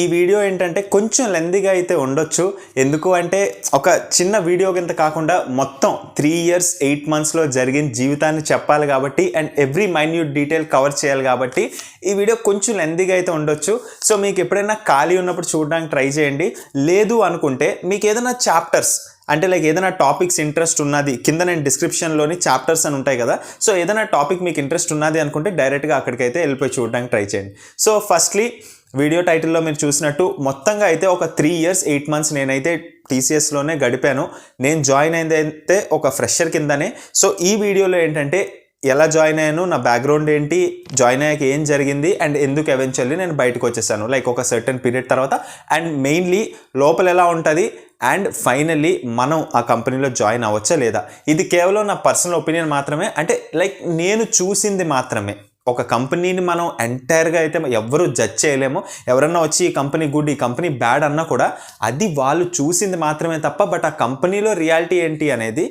ఈ వీడియో ఏంటంటే కొంచెం లెందీగా అయితే ఉండొచ్చు. ఎందుకు అంటే ఒక చిన్న వీడియో కింద కాకుండా మొత్తం 3 years 8 monthsలో జరిగిన జీవితాన్ని చెప్పాలి కాబట్టి and every minute detail cover చేయాలి కాబట్టి ఈ వీడియో కొంచెం లెందీగా అయితే ఉండొచ్చు. సో మీకు ఎప్పుడైనా ఖాళీ ఉన్నప్పుడు చూడడానికి ట్రై చేయండి. లేదు అనుకుంటే మీకు ఏదైనా చాప్టర్స్ అంటే లైక్ ఏదైనా టాపిక్స్ ఇంట్రెస్ట్ ఉన్నది, కింద నేను డిస్క్రిప్షన్లోని చాప్టర్స్ అని ఉంటాయి కదా, సో ఏదైనా టాపిక్ మీకు ఇంట్రెస్ట్ ఉన్నది అనుకుంటే డైరెక్ట్గా అక్కడికైతే వెళ్ళిపోయి చూడడానికి ట్రై చేయండి. సో ఫస్ట్లీ వీడియో టైటిల్లో మీరు చూసినట్టు మొత్తంగా అయితే ఒక 3 years 8 months నేనైతే టీసీఎస్లోనే గడిపాను. నేను జాయిన్ అయింది అయితే ఒక ఫ్రెషర్ కిందనే. సో ఈ వీడియోలో ఏంటంటే ఎలా జాయిన్ అయ్యాను, నా బ్యాక్గ్రౌండ్ ఏంటి, జాయిన్ అయ్యాక ఏం జరిగింది అండ్ ఎందుకు ఎవెన్చువల్లీ నేను బయటకు వచ్చేసాను లైక్ ఒక సర్టెన్ పీరియడ్ తర్వాత, అండ్ మెయిన్లీ లోపల ఎలా ఉంటుంది అండ్ ఫైనల్లీ మనం ఆ కంపెనీలో జాయిన్ అవ్వచ్చా లేదా. ఇది కేవలం నా పర్సనల్ ఒపీనియన్ మాత్రమే, అంటే లైక్ నేను చూసింది మాత్రమే. ఒక కంపెనీని మనం ఎంటైర్గా అయితే ఎవరు జడ్జ్ చేయలేము. ఎవరన్నా వచ్చి ఈ కంపెనీ గుడ్, ఈ కంపెనీ బ్యాడ్ అన్నా కూడా అది వాళ్ళు చూసింది మాత్రమే తప్ప, బట్ ఆ కంపెనీలో రియాలిటీ ఏంటి అనేది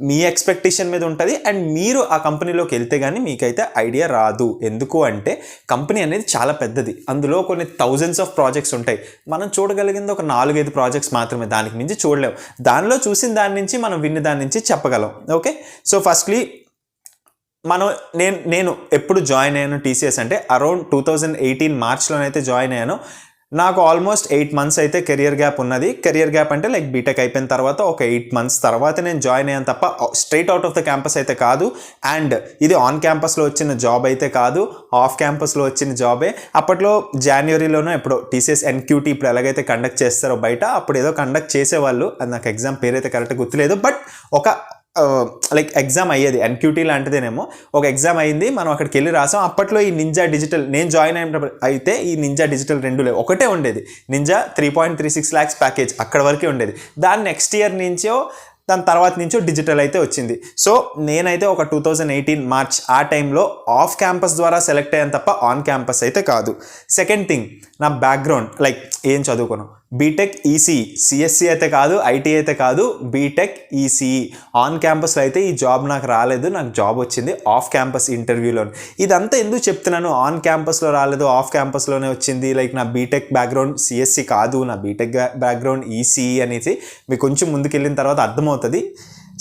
మీ ఎక్స్పెక్టేషన్ మీద ఉంటుంది. అండ్ మీరు ఆ కంపెనీలోకి వెళ్తే కానీ మీకైతే ఐడియా రాదు. ఎందుకు అంటే కంపెనీ అనేది చాలా పెద్దది, అందులో కొన్ని thousands of ప్రాజెక్ట్స్ ఉంటాయి. మనం చూడగలిగింది ఒక 4-5 ప్రాజెక్ట్స్ మాత్రమే, దానికి మించి చూడలేము. దానిలో చూసిన దాని నుంచి మనం విన్న దాని నుంచి చెప్పగలం. ఓకే, సో ఫస్ట్లీ నేను ఎప్పుడు జాయిన్ అయ్యాను టీసీఎస్ అంటే అరౌండ్ 2018 మార్చ్లోనైతే జాయిన్ అయ్యాను. నాకు ఆల్మోస్ట్ 8 months అయితే కెరియర్ గ్యాప్ ఉన్నది. కెరియర్ గ్యాప్ అంటే లైక్ బీటెక్ అయిపోయిన తర్వాత ఒక 8 months తర్వాత నేను జాయిన్ అయ్యాను తప్ప straight out of the campus అయితే కాదు. అండ్ ఇది ఆన్ క్యాంపస్లో వచ్చిన జాబ్ అయితే కాదు, ఆఫ్ క్యాంపస్లో వచ్చిన జాబే. అప్పట్లో జనవరిలోనో ఎప్పుడో టీసీఎస్ ఎన్క్యూటీ ఇప్పుడు ఎలాగైతే కండక్ట్ చేస్తారో బయట, అప్పుడు ఏదో కండక్ట్ చేసేవాళ్ళు, అది నాకు ఎగ్జామ్ పేరు అయితే కరెక్ట్గా గుర్తులేదు. బట్ ఒక లైక్ ఎగ్జామ్ అయ్యేది, ఎన్క్యూటీ లాంటిదేనేమో, ఒక ఎగ్జామ్ అయింది, మనం అక్కడికి వెళ్ళి రాసాం. అప్పట్లో ఈ నింజా డిజిటల్ నేను జాయిన్ అయినప్పుడు అయితే ఈ నింజా డిజిటల్ 2 లేవు, ఒకటే ఉండేది. నింజా 3.36 lakhs ప్యాకేజ్ అక్కడ వరకే ఉండేది. దాని నెక్స్ట్ ఇయర్ నుంచో దాని తర్వాత నుంచో డిజిటల్ అయితే వచ్చింది. సో నేనైతే ఒక 2018 మార్చ్ ఆ టైంలో ఆఫ్ క్యాంపస్ ద్వారా సెలెక్ట్ అయ్యాను తప్ప ఆన్ క్యాంపస్ అయితే కాదు. సెకండ్ థింగ్, నా బ్యాక్గ్రౌండ్ లైక్ ఏం చదువుకున్నాను, బీటెక్ ఈసీఈ, సిఎస్సి అయితే కాదు, ఐటీ అయితే కాదు, బీటెక్ ఈసీఈ. ఆన్ క్యాంపస్లో అయితే ఈ జాబ్ నాకు రాలేదు, నాకు జాబ్ వచ్చింది ఆఫ్ క్యాంపస్ ఇంటర్వ్యూలో. ఇదంతా ఎందుకు చెప్తున్నాను, ఆన్ క్యాంపస్లో రాలేదు ఆఫ్ క్యాంపస్లోనే వచ్చింది, లైక్ నా బీటెక్ బ్యాక్గ్రౌండ్ సిఎస్సి కాదు, నా బీటెక్ బ్యాక్గ్రౌండ్ ఈసీఈ అనేసి మీకు కొంచెం ముందుకెళ్ళిన తర్వాత అర్థమవుతుంది.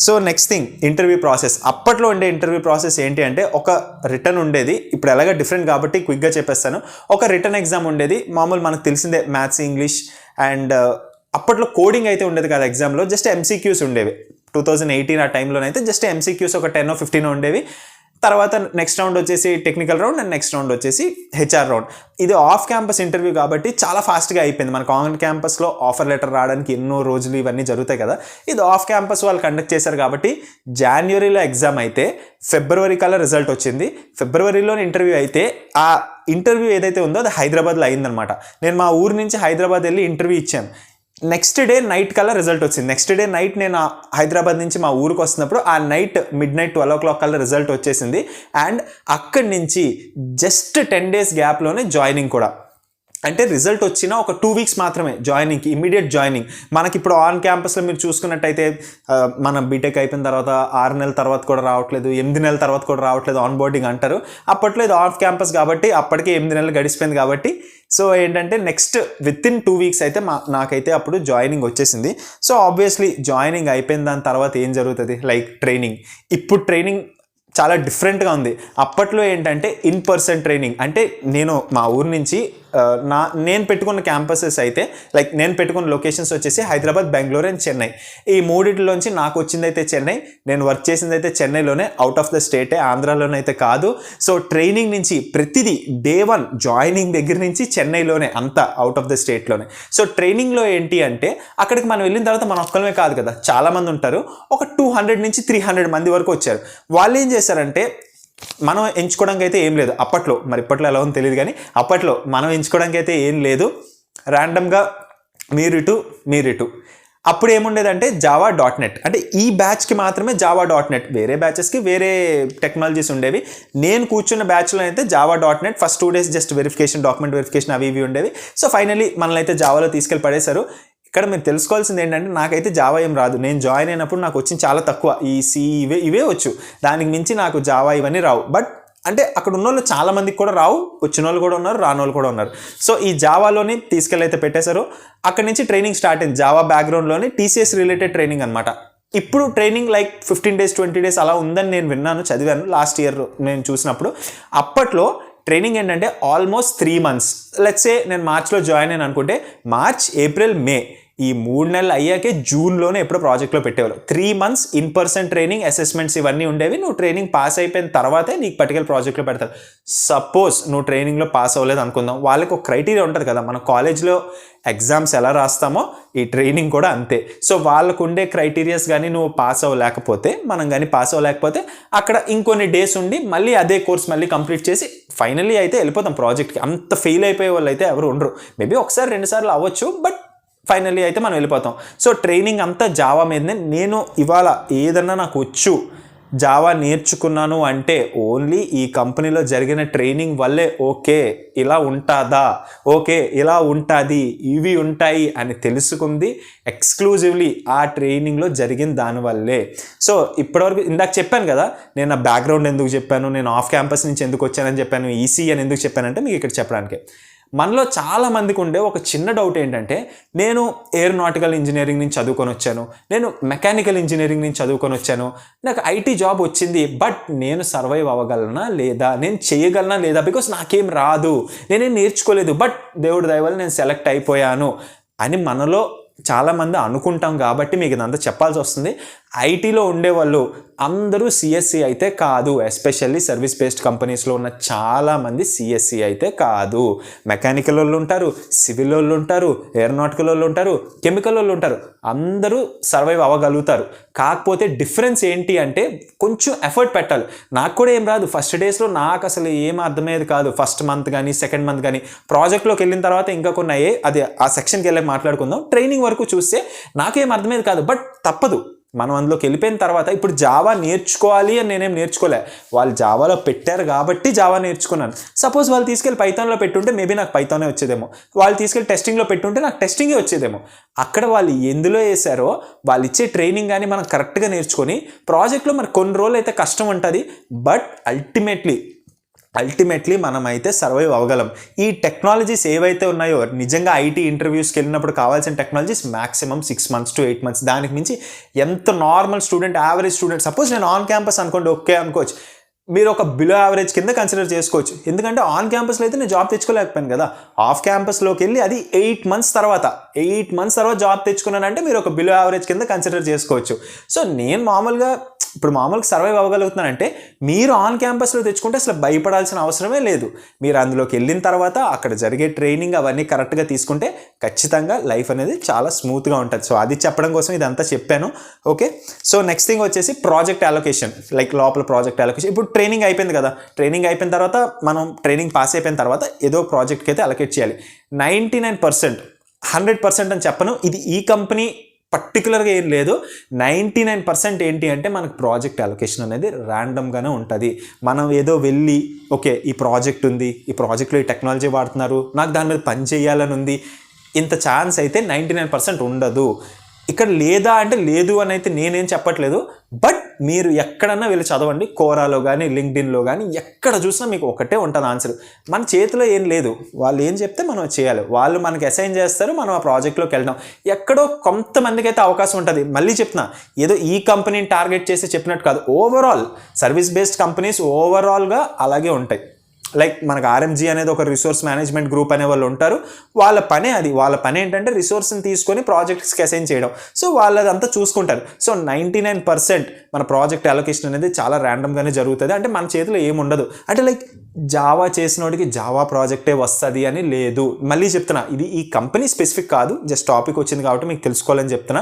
So next thing, interview process. అప్పట్లో ఉండే ఇంటర్వ్యూ ప్రాసెస్ ఏంటి అంటే ఒక రిటర్న్ ఉండేది, ఇప్పుడు ఎలాగ డిఫరెంట్ కాబట్టి క్విక్గా చెప్పేస్తాను. ఒక రిటర్న్ ఎగ్జామ్ ఉండేది, మామూలు మనకు తెలిసిందే మ్యాథ్స్, ఇంగ్లీష్ అండ్ అప్పట్లో కోడింగ్ అయితే ఉండేది కదా ఎగ్జామ్లో, జస్ట్ ఎంసీక్యూస్ ఉండేవి. 2018 ఆ టైంలోనైతే జస్ట్ ఎంసీక్యూస్ ఒక 10 or 15 ఉండేవి. తర్వాత నెక్స్ట్ రౌండ్ వచ్చేసి technical round and next round వచ్చేసి హెచ్ఆర్ రౌండ్. ఇది ఆఫ్ క్యాంపస్ ఇంటర్వ్యూ కాబట్టి చాలా ఫాస్ట్గా అయిపోయింది. మనకు ఆన్ క్యాంపస్లో ఆఫర్ లెటర్ రావడానికి ఎన్నో రోజులు ఇవన్నీ జరుగుతాయి కదా, ఇది ఆఫ్ క్యాంపస్ వాళ్ళు కండక్ట్ చేశారు కాబట్టి జనవరిలో ఎగ్జామ్ అయితే ఫిబ్రవరి కల్లా రిజల్ట్ వచ్చింది. ఫిబ్రవరిలోనే ఇంటర్వ్యూ అయితే ఆ ఇంటర్వ్యూ ఏదైతే ఉందో అది హైదరాబాద్లో అయిందనమాట. నేను మా ఊరు నుంచి హైదరాబాద్ వెళ్ళి ఇంటర్వ్యూ ఇచ్చాను. నెక్స్ట్ డే నైట్ కల్లా రిజల్ట్ వచ్చింది. నెక్స్ట్ డే నైట్ నేను హైదరాబాద్ నుంచి మా ఊరికి వస్తున్నప్పుడు ఆ నైట్ మిడ్-నైట్ 12 o'clock కల్లా రిజల్ట్ వచ్చేసింది. అండ్ అక్కడి నుంచి జస్ట్ 10 days గ్యాప్లోనే జాయినింగ్ కూడా. అంటే రిజల్ట్ వచ్చిన ఒక 2 weeks మాత్రమే జాయినింగ్కి, ఇమీడియట్ జాయినింగ్. మనకి ఇప్పుడు ఆన్ క్యాంపస్లో మీరు చూసుకున్నట్టయితే మన బీటెక్ అయిపోయిన తర్వాత 6 నెలల తర్వాత కూడా రావట్లేదు, 8 నెలల తర్వాత కూడా రావట్లేదు, ఆన్ బోర్డింగ్ అంటారు. అప్పట్లో ఇది ఆఫ్ క్యాంపస్ కాబట్టి అప్పటికే 8 నెలలు గడిచిపోయింది కాబట్టి సో ఏంటంటే నెక్స్ట్ వితిన్ 2 weeks అయితే నాకైతే అప్పుడు జాయినింగ్ వచ్చేసింది. సో ఆబ్వియస్లీ జాయినింగ్ అయిపోయిన దాని తర్వాత ఏం జరుగుతుంది, లైక్ ట్రైనింగ్. ఇప్పుడు ట్రైనింగ్ చాలా డిఫరెంట్గా ఉంది. అప్పట్లో ఏంటంటే ఇన్ పర్సన్ ట్రైనింగ్, అంటే నేను మా ఊరు నుంచి నేను పెట్టుకున్న క్యాంపసెస్ అయితే లైక్ నేను పెట్టుకున్న లొకేషన్స్ వచ్చేసి హైదరాబాద్, బెంగళూరు అండ్ చెన్నై. ఈ మూడింటిలోంచి నాకు వచ్చింది అయితే చెన్నై, నేను వర్క్ చేసింది అయితే చెన్నైలోనే, అవుట్ ఆఫ్ ద స్టేటే, ఆంధ్రాలోనే అయితే కాదు. సో ట్రైనింగ్ నుంచి ప్రతిదీ డే 1 జాయినింగ్ దగ్గర నుంచి చెన్నైలోనే, అంతా అవుట్ ఆఫ్ ద స్టేట్లోనే. సో ట్రైనింగ్లో ఏంటి అంటే అక్కడికి మనం వెళ్ళిన తర్వాత మన ఒక్కలమే కాదు కదా, చాలామంది ఉంటారు. ఒక 200 నుంచి 300 మంది వరకు వచ్చారు. వాళ్ళు ఏం చేశారంటే మనం ఎంచుకోవడానికి అయితే ఏం లేదు అప్పట్లో, మరి ఇప్పట్లో ఎలా ఉందో తెలియదు కానీ అప్పట్లో మనం ఎంచుకోవడానికి అయితే ఏం లేదు, ర్యాండమ్గా మీరిటు. అప్పుడు ఏముండేదంటే java.net, అంటే ఈ బ్యాచ్కి మాత్రమే java.net, వేరే బ్యాచెస్కి వేరే టెక్నాలజీస్ ఉండేవి. నేను కూర్చున్న బ్యాచ్లో అయితే java.net first 2 days just verification, document verification అవి ఇవి ఉండేవి. సో ఫైనలీ మనల్ని అయితే జావాలో తీసుకెళ్ళి పడేశారు. ఇక్కడ మీరు తెలుసుకోవాల్సింది ఏంటంటే నాకైతే జావా ఏం రాదు. నేను జాయిన్ అయినప్పుడు నాకు వచ్చింది చాలా తక్కువ, ఈ సి ఇవే వచ్చు, దానికి మించి నాకు జావా ఇవన్నీ రావు. బట్ అంటే అక్కడ ఉన్న వాళ్ళు చాలా మందికి కూడా రావు, వచ్చిన వాళ్ళు కూడా ఉన్నారు, రాని వాళ్ళు కూడా ఉన్నారు. సో ఈ జావాలోని తీసుకెళ్ళి అయితే పెట్టేశారు. అక్కడి నుంచి ట్రైనింగ్ స్టార్ట్ అయింది. జావా బ్యాక్గ్రౌండ్లోని టీసీఎస్ రిలేటెడ్ ట్రైనింగ్ అనమాట. ఇప్పుడు ట్రైనింగ్ లైక్ 15 days 20 days అలా ఉందని నేను విన్నాను, చదివాను లాస్ట్ ఇయర్ నేను చూసినప్పుడు. అప్పట్లో ట్రైనింగ్ ఏంటంటే ఆల్మోస్ట్ 3 months. లెట్స్ సే నేను మార్చ్లో జాయిన్ అయ్యాను అనుకుంటే మార్చ్, ఏప్రిల్, మే ఈ 3 నెలలు అయ్యాకే జూన్లోనే ఎప్పుడో ప్రాజెక్ట్లో పెట్టేవారు. 3 months ఇన్-పర్సన్ ట్రైనింగ్, అసెస్మెంట్స్ ఇవన్నీ ఉండేవి. నువ్వు ట్రైనింగ్ పాస్ అయిపోయిన తర్వాతే నీకు పర్టికులర్ ప్రాజెక్ట్లో పెడతారు. సపోజ్ నువ్వు ట్రైనింగ్లో పాస్ అవ్వలేదు అనుకుందాం, వాళ్ళకి ఒక క్రైటీరియా ఉంటుంది కదా, మన కాలేజ్లో ఎగ్జామ్స్ ఎలా రాస్తామో ఈ ట్రైనింగ్ కూడా అంతే. సో వాళ్ళకు ఉండే క్రైటీరియాస్ కానీ నువ్వు పాస్ అవ్వలేకపోతే, మనం కానీ పాస్ అవ్వలేకపోతే అక్కడ ఇంకొన్ని డేస్ ఉండి మళ్ళీ అదే కోర్స్ మళ్ళీ కంప్లీట్ చేసి ఫైనల్లీ అయితే వెళ్ళిపోతాం ప్రాజెక్ట్కి. అంత ఫెయిల్ అయిపోయే వాళ్ళు అయితే ఎవరు ఉండరు. మేబీ ఒకసారి 2 సార్లు అవ్వచ్చు, బట్ ఫైనల్లీ అయితే మనం వెళ్ళిపోతాం. సో ట్రైనింగ్ అంతా జావా మీదనే. నేను ఇవాళ ఏదన్నా నాకు వచ్చు, జావా నేర్చుకున్నాను అంటే ఓన్లీ ఈ కంపెనీలో జరిగిన ట్రైనింగ్ వల్లే. ఓకే ఇలా ఉంటుందా, ఓకే ఇలా ఉంటుంది, ఇవి ఉంటాయి అని తెలుసుకుంది ఎక్స్క్లూజివ్లీ ఆ ట్రైనింగ్లో జరిగిన దానివల్లే. సో ఇప్పటివరకు ఇందాక చెప్పాను కదా, నేను నా బ్యాక్గ్రౌండ్ ఎందుకు చెప్పాను, నేను ఆఫ్ క్యాంపస్ నుంచి ఎందుకు వచ్చానని చెప్పాను, ఈసీ అని ఎందుకు చెప్పానంటే మీకు ఇక్కడ చెప్పడానికి. మనలో చాలా మందికి ఉండే ఒక చిన్న డౌట్ ఏంటంటే, నేను ఏరోనాటికల్ ఇంజనీరింగ్ నుంచి చదువుకొని వచ్చాను, నేను మెకానికల్ ఇంజనీరింగ్ నుంచి చదువుకొని వచ్చాను, నాకు ఐటీ జాబ్ వచ్చింది, బట్ నేను సర్వైవ్ అవ్వగలనా లేదా, నేను చేయగలనా లేదా, బికాస్ నాకేం రాదు, నేనేం నేర్చుకోలేదు, బట్ దేవుడి దయ వల్ల నేను సెలెక్ట్ అయిపోయాను అని మనలో చాలామంది అనుకుంటాం. కాబట్టి మీకు ఇదంతా చెప్పాల్సి వస్తుంది. ఐటీలో ఉండేవాళ్ళు అందరూ సిఎస్సి అయితే కాదు, ఎస్పెషల్లీ సర్వీస్ బేస్డ్ కంపెనీస్లో ఉన్న చాలామంది సిఎస్సి అయితే కాదు. మెకానికల్ వాళ్ళు ఉంటారు, సివిల్ వాళ్ళు ఉంటారు, ఏరోనాటికల్ వాళ్ళు ఉంటారు, కెమికల్ వాళ్ళు ఉంటారు, అందరూ సర్వైవ్ అవ్వగలుగుతారు. కాకపోతే డిఫరెన్స్ ఏంటి అంటే కొంచెం ఎఫర్ట్ పెట్టాలి. నాకు కూడా ఏం రాదు, ఫస్ట్ డేస్లో నాకు అసలు ఏం అర్థమయ్యేది కాదు. ఫస్ట్ మంత్ కానీ సెకండ్ మంత్ కానీ, ప్రాజెక్ట్లోకి వెళ్ళిన తర్వాత ఇంకా కొన్ని అయ్యాయి, అది ఆ సెక్షన్కి వెళ్ళి మాట్లాడుకుందాం. ట్రైనింగ్ వరకు చూస్తే నాకేం అర్థమయ్యేది కాదు, బట్ తప్పదు, మనం అందులోకి వెళ్ళిపోయిన తర్వాత. ఇప్పుడు జావా నేర్చుకోవాలి అని నేనేం నేర్చుకోలే, వాళ్ళు జావాలో పెట్టారు కాబట్టి జావా నేర్చుకున్నాను. సపోజ్ వాళ్ళు తీసుకెళ్ళి పైథాన్లో పెట్టుంటే మేబీ నాకు పైథానే వచ్చేదేమో, వాళ్ళు తీసుకెళ్ళి టెస్టింగ్లో పెట్టుంటే నాకు టెస్టింగే వచ్చేదేమో. అక్కడ వాళ్ళు ఎందులో వేసారో వాళ్ళు ఇచ్చే ట్రైనింగ్ కానీ మనం కరెక్ట్గా నేర్చుకొని ప్రాజెక్ట్లో మరి కొన్ని రోజులు అయితే కష్టం ఉంటుంది, బట్ అల్టిమేట్లీ మనం అయితే సర్వైవ్ అవ్వగలం. ఈ టెక్నాలజీస్ ఏవైతే ఉన్నాయో, నిజంగా ఐటీ ఇంటర్వ్యూస్కి వెళ్ళినప్పుడు కావాల్సిన technologies maximum 6 months to 8 months. దానికి మించి ఎంత normal student, average student, suppose నేను ఆన్ క్యాంపస్ అనుకోండి, ఓకే అనుకోవచ్చు, మీరు ఒక బిలో యావరేజ్ కింద కన్సిడర్ చేసుకోవచ్చు. ఎందుకంటే ఆన్ క్యాంపస్లో అయితే నేను జాబ్ తెచ్చుకోలేకపోయాను కదా, ఆఫ్ క్యాంపస్లోకి వెళ్ళి అది 8 months తర్వాత జాబ్ తెచ్చుకున్నానంటే మీరు ఒక బిలో యావరేజ్ కింద కన్సిడర్ చేసుకోవచ్చు. సో నేను మామూలుగా సర్వైవ్ అవ్వగలుగుతున్నానంటే మీరు ఆన్ క్యాంపస్లో తెచ్చుకుంటే అసలు భయపడాల్సిన అవసరమే లేదు. మీరు అందులోకి వెళ్ళిన తర్వాత అక్కడ జరిగే ట్రైనింగ్ అవన్నీ కరెక్ట్గా తీసుకుంటే ఖచ్చితంగా లైఫ్ అనేది చాలా స్మూత్గా ఉంటుంది. సో అది చెప్పడం కోసం ఇదంతా చెప్పాను. ఓకే, సో నెక్స్ట్ థింగ్ వచ్చేసి ప్రాజెక్ట్ అలొకేషన్, లైక్ లోపల ప్రాజెక్ట్ అలొకేషన్. ఇప్పుడు ట్రైనింగ్ అయిపోయింది కదా, ట్రైనింగ్ అయిపోయిన తర్వాత మనం ట్రైనింగ్ పాస్ అయిపోయిన తర్వాత ఏదో ప్రాజెక్ట్కి అయితే అలొకేట్ చేయాలి. 99%, 100% అని చెప్పను, ఇది ఈ కంపెనీ పర్టికులర్గా ఏం లేదు. 99% ఏంటి అంటే మనకు ప్రాజెక్ట్ అలొకేషన్ అనేది ర్యాండమ్గానే ఉంటుంది. మనం ఏదో వెళ్ళి ఓకే ఈ ప్రాజెక్ట్ ఉంది, ఈ ప్రాజెక్ట్లో ఈ టెక్నాలజీ వాడుతున్నారు, నాకు దాని మీద పని చేయాలని ఉంది, ఇంత ఛాన్స్ అయితే 99% ఉండదు. ఇక్కడ లేదా అంటే లేదు అని అయితే నేనేం చెప్పట్లేదు, బట్ మీరు ఎక్కడన్నా వెళ్ళి చదవండి, కోరాలో కానీ లింక్డ్ఇన్లో కానీ ఎక్కడ చూసినా మీకు ఒకటే ఉంటుంది ఆన్సర్. మన చేతిలో ఏం లేదు, వాళ్ళు ఏం చెప్తే మనం చేయాలి, వాళ్ళు మనకి అసైన్ చేస్తారు, మనం ఆ ప్రాజెక్ట్లోకి వెళ్దాం. ఎక్కడో కొంతమందికి అయితే అవకాశం ఉంటుంది. మళ్ళీ చెప్తున్నా, ఏదో ఈ కంపెనీని టార్గెట్ చేసి చెప్పినట్టు కాదు, ఓవరాల్ సర్వీస్ బేస్డ్ కంపెనీస్ ఓవరాల్గా అలాగే ఉంటాయి. లైక్ మనకు ఆర్ఎంజీ అనేది ఒక రిసోర్స్ మేనేజ్మెంట్ గ్రూప్ అనే వాళ్ళు ఉంటారు, వాళ్ళ పనే అది. వాళ్ళ పని ఏంటంటే రిసోర్స్ని తీసుకొని ప్రాజెక్ట్స్కి అసైన్ చేయడం. సో వాళ్ళదంతా చూసుకుంటారు. సో 99% మన ప్రాజెక్ట్ అలొకేషన్ అనేది చాలా ర్యాండమ్గానే జరుగుతుంది. అంటే మన చేతిలో ఏముండదు. అంటే లైక్ జావా చేసినోడికి జావా ప్రాజెక్టే వస్తుంది అని లేదు. మళ్ళీ చెప్తున్నా, ఇది ఈ కంపెనీ స్పెసిఫిక్ కాదు, జస్ట్ టాపిక్ వచ్చింది కాబట్టి మీకు తెలుసుకోవాలని చెప్తున్నా.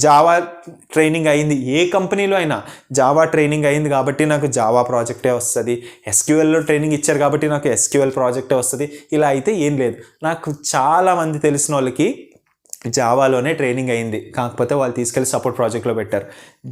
జావా ట్రైనింగ్ అయింది, ఏ కంపెనీలో అయినా జావా ట్రైనింగ్ అయింది కాబట్టి నాకు జావా ప్రాజెక్టే వస్తుంది, ఎస్క్యూఎల్లో ట్రైనింగ్ ఇచ్చారు కాబట్టి నాకు ఎస్క్యూఎల్ ప్రాజెక్టే వస్తుంది, ఇలా అయితే ఏం లేదు. నాకు చాలామంది తెలిసిన వాళ్ళకి జావాలోనే ట్రైనింగ్ అయింది, కాకపోతే వాళ్ళు తీసుకెళ్ళి సపోర్ట్ ప్రాజెక్ట్లో పెట్టారు.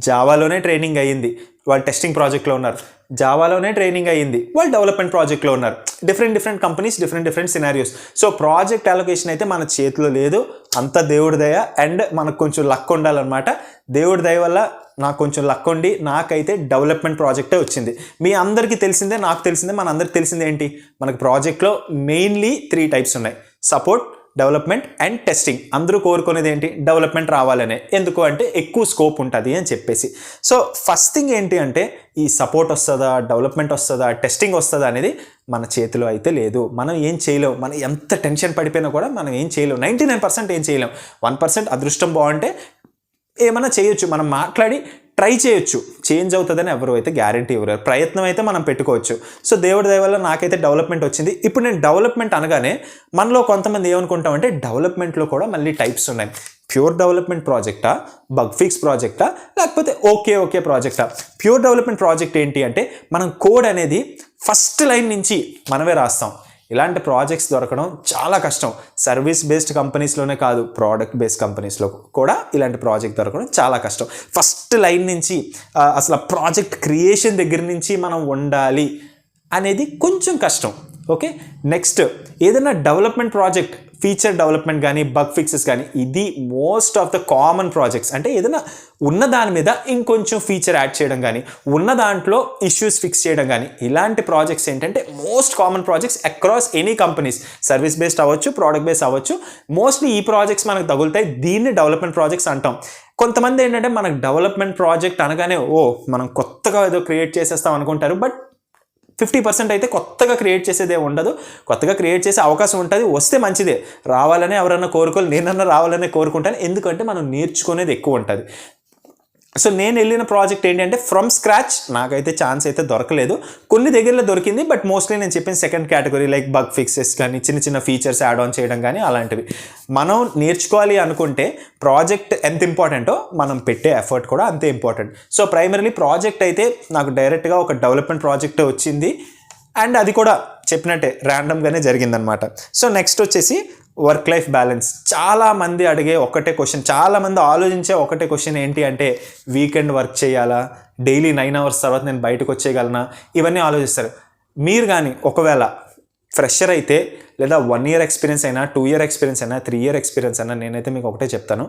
జావాలోనే ట్రైనింగ్ అయ్యింది, వాళ్ళు టెస్టింగ్ ప్రాజెక్ట్లో ఉన్నారు. జావాలోనే ట్రైనింగ్ అయ్యింది, వాళ్ళు డెవలప్మెంట్ ప్రాజెక్ట్లో ఉన్నారు. Different companies, different scenarios. So project allocation అయితే మన చేతిలో లేదు. అంతా దేవుడి దయ అండ్ మనకు కొంచెం లక్ ఉండాలన్నమాట. దేవుడి దయ వల్ల నాకు కొంచెం లక్ ఉండి నాకైతే డెవలప్మెంట్ ప్రాజెక్టే వచ్చింది. మీ అందరికీ తెలిసిందే, నాకు తెలిసిందే, మన అందరికి తెలిసిందే ఏంటి, మనకు ప్రాజెక్ట్లో మెయిన్లీ 3 టైప్స్ ఉన్నాయి: సపోర్ట్, డెవలప్మెంట్ అండ్ టెస్టింగ్. అందరూ కోరుకునేది ఏంటి, డెవలప్మెంట్ రావాలనే. ఎందుకు అంటే ఎక్కువ స్కోప్ ఉంటుంది అని చెప్పేసి. సో ఫస్ట్ థింగ్ ఏంటి అంటే ఈ సపోర్ట్ వస్తుందా, డెవలప్మెంట్ వస్తుందా, టెస్టింగ్ వస్తుందా అనేది మన చేతిలో అయితే లేదు. మనం ఏం చేయలేం. మనం ఎంత టెన్షన్ పడిపోయినా కూడా మనం ఏం చేయలేం. 99% ఏం చేయలేం. 1% అదృష్టం బాగుంటే ఏమైనా చేయొచ్చు. మనం మాట్లాడి ట్రై చేయొచ్చు. చేంజ్ అవుతుందని ఎవరు అయితే గ్యారంటీ ఇవ్వరు. ప్రయత్నం అయితే మనం పెట్టుకోవచ్చు. సో దేవుడి దయ వల్ల నాకైతే డెవలప్మెంట్ వచ్చింది. ఇప్పుడు నేను డెవలప్మెంట్ అనగానే మనలో కొంతమంది ఏమనుకుంటామంటే డెవలప్మెంట్లో కూడా మళ్ళీ టైప్స్ ఉన్నాయి. ప్యూర్ డెవలప్మెంట్ ప్రాజెక్టా, బగ్ ఫిక్స్ ప్రాజెక్టా, లేకపోతే ఓకే ప్రాజెక్టా? ప్యూర్ డెవలప్మెంట్ ప్రాజెక్ట్ ఏంటి అంటే మనం కోడ్ అనేది ఫస్ట్ లైన్ నుంచి మనమే రాస్తాం. ఇలాంటి ప్రాజెక్ట్స్ దొరకడం చాలా కష్టం. సర్వీస్ బేస్డ్ కంపెనీస్లోనే కాదు, ప్రోడక్ట్ బేస్డ్ కంపెనీస్లో కూడా ఇలాంటి ప్రాజెక్ట్ దొరకడం చాలా కష్టం. ఫస్ట్ లైన్ నుంచి అసలు ప్రాజెక్ట్ క్రియేషన్ దగ్గర నుంచి మనం ఉండాలి అనేది కొంచెం కష్టం. ఓకే, నెక్స్ట్ ఏదైనా డెవలప్మెంట్ ప్రాజెక్ట్, ఫీచర్ డెవలప్మెంట్ కానీ బగ్ ఫిక్సెస్ కానీ, ఇది most of the common projects. అంటే ఏదైనా ఉన్న దాని మీద ఇంకొంచెం ఫీచర్ యాడ్ చేయడం కానీ, ఉన్న దాంట్లో ఇష్యూస్ ఫిక్స్ చేయడం కానీ, ఇలాంటి ప్రాజెక్ట్స్ ఏంటంటే most common projects across any companies. Service based అవ్వచ్చు, ప్రోడక్ట్ బేస్డ్ అవ్వచ్చు, మోస్ట్లీ ఈ ప్రాజెక్ట్స్ మనకు తగులుతాయి. దీన్ని డెవలప్మెంట్ ప్రాజెక్ట్స్ అంటాం. కొంతమంది ఏంటంటే మనకు డెవలప్మెంట్ ప్రాజెక్ట్ అనగానే మనం కొత్తగా ఏదో క్రియేట్ చేసేస్తాం అనుకుంటారు. బట్ 50% అయితే కొత్తగా క్రియేట్ చేసేదే ఉండదు. కొత్తగా క్రియేట్ చేసే అవకాశం ఉంటుంది, వస్తే మంచిదే. రావాలనే ఎవరన్నా కోరుకోవాలి, నేనన్నా రావాలనే కోరుకుంటాను. ఎందుకంటే మనం నేర్చుకునేది ఎక్కువ ఉంటుంది. సో నేను వెళ్ళిన ప్రాజెక్ట్ ఏంటంటే ఫ్రమ్ స్క్రాచ్. నాకైతే ఛాన్స్ అయితే దొరకలేదు. కొన్ని దగ్గరలో దొరికింది, బట్ మోస్ట్లీ నేను చెప్పిన second category like bug fixes కానీ, చిన్న ఫీచర్స్ యాడ్ ఆన్ చేయడం కానీ, అలాంటివి. మనం నేర్చుకోవాలి అనుకుంటే ప్రాజెక్ట్ ఎంత ఇంపార్టెంటో మనం పెట్టే ఎఫర్ట్ కూడా అంతే ఇంపార్టెంట్. సో ప్రైమరీలీ ప్రాజెక్ట్ అయితే నాకు డైరెక్ట్గా ఒక డెవలప్మెంట్ ప్రాజెక్ట్ వచ్చింది. అండ్ అది కూడా చెప్పినట్టే ర్యాండమ్గానే జరిగిందనమాట. సో నెక్స్ట్ వచ్చేసి వర్క్ లైఫ్ బ్యాలెన్స్. చాలామంది అడిగే ఒకటే క్వశ్చన్, చాలామంది ఆలోచించే ఒకటే క్వశ్చన్ ఏంటి అంటే వీకెండ్ వర్క్ చేయాలా, డైలీ 9 hours తర్వాత నేను బయటకు వచ్చేయగలనా, ఇవన్నీ ఆలోచిస్తారు. మీరు కానీ ఒకవేళ ఫ్రెషర్ అయితే, లేదా 1 year ఎక్స్పీరియన్స్ అయినా, 2 year ఎక్స్పీరియన్స్ అయినా, 3 year ఎక్స్పీరియన్స్ అయినా, నేనైతే మీకు ఒకటే చెప్తాను.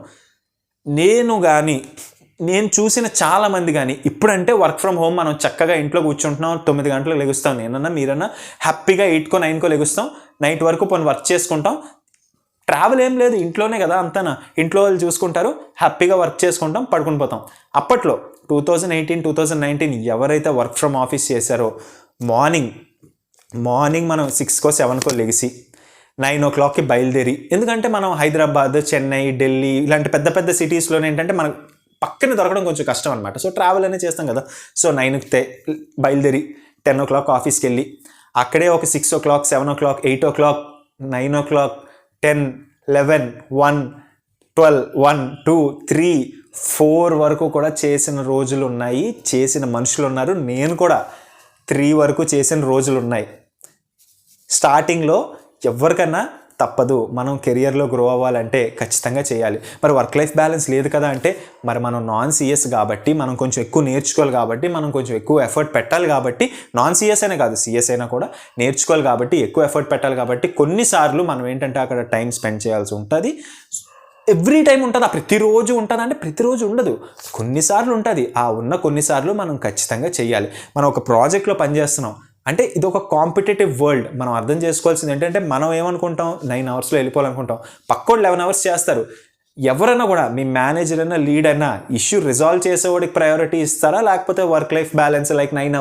నేను చూసిన చాలామంది కానీ ఇప్పుడంటే వర్క్ ఫ్రమ్ హోమ్, మనం చక్కగా ఇంట్లో కూర్చుంటున్నాం, 9 గంటలకు లెగుస్తాం. నేనన్నా మీరన్నా హ్యాపీగా 8కో 9కో లెగుస్తాం, నైట్ వరకు పోనీ వర్క్ చేసుకుంటాం. ట్రావెల్ ఏం లేదు, ఇంట్లోనే కదా అంతనా, ఇంట్లో వాళ్ళు చూసుకుంటారు, హ్యాపీగా వర్క్ చేసుకుంటాం, పడుకుని పోతాం. అప్పట్లో 2018, 2019 ఎవరైతే వర్క్ ఫ్రమ్ ఆఫీస్ చేశారో మార్నింగ్ మనం 6కో 7కో లెగిసి 9 o'clockకి బయలుదేరి, ఎందుకంటే మనం హైదరాబాద్, చెన్నై, ఢిల్లీ ఇలాంటి పెద్ద పెద్ద సిటీస్లోనే ఏంటంటే మనకు పక్కన దొరకడం కొంచెం కష్టం అనమాట. సో ట్రావెల్ అనేది చేస్తాం కదా. సో 9కి బయలుదేరి 10 o'clock ఆఫీస్కి వెళ్ళి అక్కడే ఒక 6 o'clock, 7 o'clock, 8 o'clock, 9 o'clock, 10, 11, 1, 12, 1, 2, 3, 4 వరకు కూడా చేసిన రోజులు ఉన్నాయి, చేసిన మనుషులు ఉన్నారు. నేను కూడా 3 వరకు చేసిన రోజులు ఉన్నాయి. స్టార్టింగ్లో ఎవరికన్నా తప్పదు, మనం కెరియర్లో గ్రో అవ్వాలంటే ఖచ్చితంగా చేయాలి. మరి వర్క్ లైఫ్ బ్యాలెన్స్ లేదు కదా అంటే, మరి మనం నాన్ సిఎస్ కాబట్టి మనం కొంచెం ఎక్కువ నేర్చుకోవాలి, కాబట్టి మనం కొంచెం ఎక్కువ ఎఫర్ట్ పెట్టాలి, కాబట్టి నాన్ సిఎస్ అయినా కాదు సిఎస్ అయినా కూడా నేర్చుకోవాలి, కాబట్టి ఎక్కువ ఎఫర్ట్ పెట్టాలి. కాబట్టి కొన్నిసార్లు మనం ఏంటంటే అక్కడ టైం స్పెండ్ చేయాల్సి ఉంటుంది. ఎవ్రీ టైం ఉంటుందా, ప్రతిరోజు ఉంటుందా అంటే ప్రతిరోజు ఉండదు, కొన్నిసార్లు ఉంటుంది. కొన్నిసార్లు మనం ఖచ్చితంగా చేయాలి. మనం ఒక ప్రాజెక్ట్లో పనిచేస్తున్నాం అంటే ఇది ఒక కాంపిటేటివ్ వరల్డ్. మనం అర్థం చేసుకోవాల్సింది ఏంటంటే, మనం ఏమనుకుంటాం 9 hours వెళ్ళిపోవాలనుకుంటాం, పక్కోడు 11 hours చేస్తారు. ఎవరైనా కూడా, మీ మేనేజర్ అయినా, లీడ్ అయినా, ఇష్యూ రిజాల్వ్ చేసేవాడికి ప్రయారిటీ ఇస్తారా, లేకపోతే work life balance like 9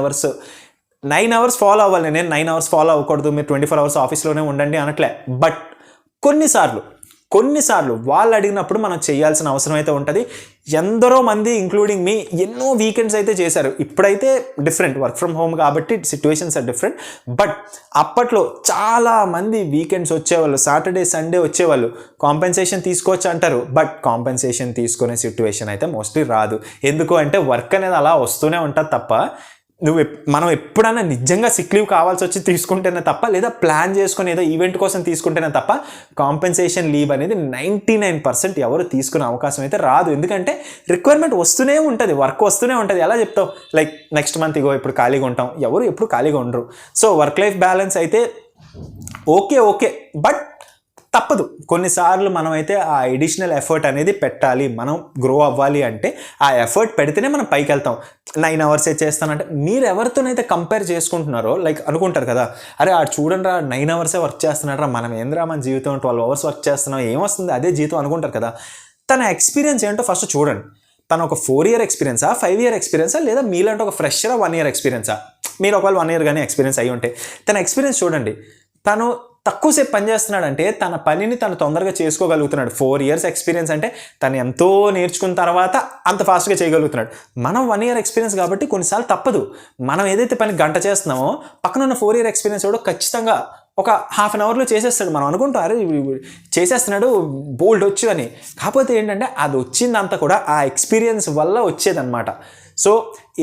hours follow అవ్వాలి. నేను 9 hours ఫాలో అవ్వకూడదు, మీరు 24 hours ఆఫీస్లోనే ఉండండి అనట్లే. బట్ కొన్నిసార్లు వాళ్ళు అడిగినప్పుడు మనం చేయాల్సిన అవసరం అయితే ఉంటుంది. ఎందరో మంది ఇంక్లూడింగ్ మీ ఎన్నో వీకెండ్స్ అయితే చేశారు. ఇప్పుడైతే డిఫరెంట్, వర్క్ ఫ్రమ్ హోమ్ కాబట్టి సిచ్యువేషన్స్ ఆర్ డిఫరెంట్. బట్ అప్పట్లో చాలామంది వీకెండ్స్ వచ్చేవాళ్ళు, సాటర్డే సండే వచ్చేవాళ్ళు. కాంపెన్సేషన్ తీసుకోవచ్చు అంటారు, బట్ కాంపెన్సేషన్ తీసుకునే సిచ్యువేషన్ అయితే మోస్ట్లీ రాదు. ఎందుకు అంటే వర్క్ అనేది అలా వస్తూనే ఉంటుంది తప్ప, మనం ఎప్పుడైనా నిజంగా సిక్ లీవ్ కావాల్సి వచ్చి తీసుకుంటేనే తప్ప, లేదా ప్లాన్ చేసుకుని ఏదో ఈవెంట్ కోసం తీసుకుంటేనే తప్ప కాంపెన్సేషన్ లీవ్ అనేది 99% ఎవరు తీసుకునే అవకాశం అయితే రాదు. ఎందుకంటే రిక్వైర్మెంట్ వస్తూనే ఉంటుంది, వర్క్ వస్తూనే ఉంటుంది. ఎలా చెప్తావు, లైక్ నెక్స్ట్ మంత్ ఇప్పుడు ఖాళీగా ఉంటాం, ఎవరు ఎప్పుడు ఖాళీగా ఉండరు. సో వర్క్ లైఫ్ బ్యాలెన్స్ అయితే ఓకే, బట్ తప్పదు, కొన్నిసార్లు మనమైతే ఆ ఎడిషనల్ ఎఫర్ట్ అనేది పెట్టాలి. మనం గ్రో అవ్వాలి అంటే ఆ ఎఫర్ట్ పెడితేనే మనం పైకి వెళ్తాం. 9 hours చేస్తానంటే మీరు ఎవరితోనైతే కంపేర్ చేసుకుంటున్నారో లైక్ అనుకుంటారు కదా, అరే ఆడు చూడండి రా 9 hours వర్క్ చేస్తున్నాడు రా, మనం ఏంద్రా మన జీవితం 12 hours వర్క్ చేస్తున్నాం, ఏమొస్తుంది అదే జీవితం అనుకుంటారు కదా. తన ఎక్స్పీరియన్స్ ఏంటో ఫస్ట్ చూడండి. తను ఒక 4-year ఎక్స్పీరియన్సా, 5-year ఎక్స్పీరియన్సా, లేదా మీలాంటి ఒక ఫ్రెషరా 1-year ఎక్స్పీరియన్సా. మీరు ఒకవేళ 1 year కానీ ఎక్స్పీరియన్స్ అయ్యి ఉంటే తన ఎక్స్పీరియన్స్ చూడండి. తను తక్కువసేపు పని చేస్తున్నాడంటే తన పనిని తను తొందరగా చేసుకోగలుగుతున్నాడు. 4 years ఎక్స్పీరియన్స్ అంటే తను ఎంతో నేర్చుకున్న తర్వాత అంత ఫాస్ట్గా చేయగలుగుతున్నాడు. మనం 1 year ఎక్స్పీరియన్స్ కాబట్టి కొన్నిసార్లు తప్పదు. మనం ఏదైతే పని గంట చేస్తున్నామో పక్కన ఉన్న 4-year ఎక్స్పీరియన్స్ కూడా ఖచ్చితంగా ఒక 1/2 hourలో చేసేస్తాడు. మనం అనుకుంటాం అరే చేసేస్తున్నాడు బోల్డ్ వచ్చు అని. కాకపోతే ఏంటంటే అది వచ్చిందంతా కూడా ఆ ఎక్స్పీరియన్స్ వల్ల వచ్చేదన్నమాట. సో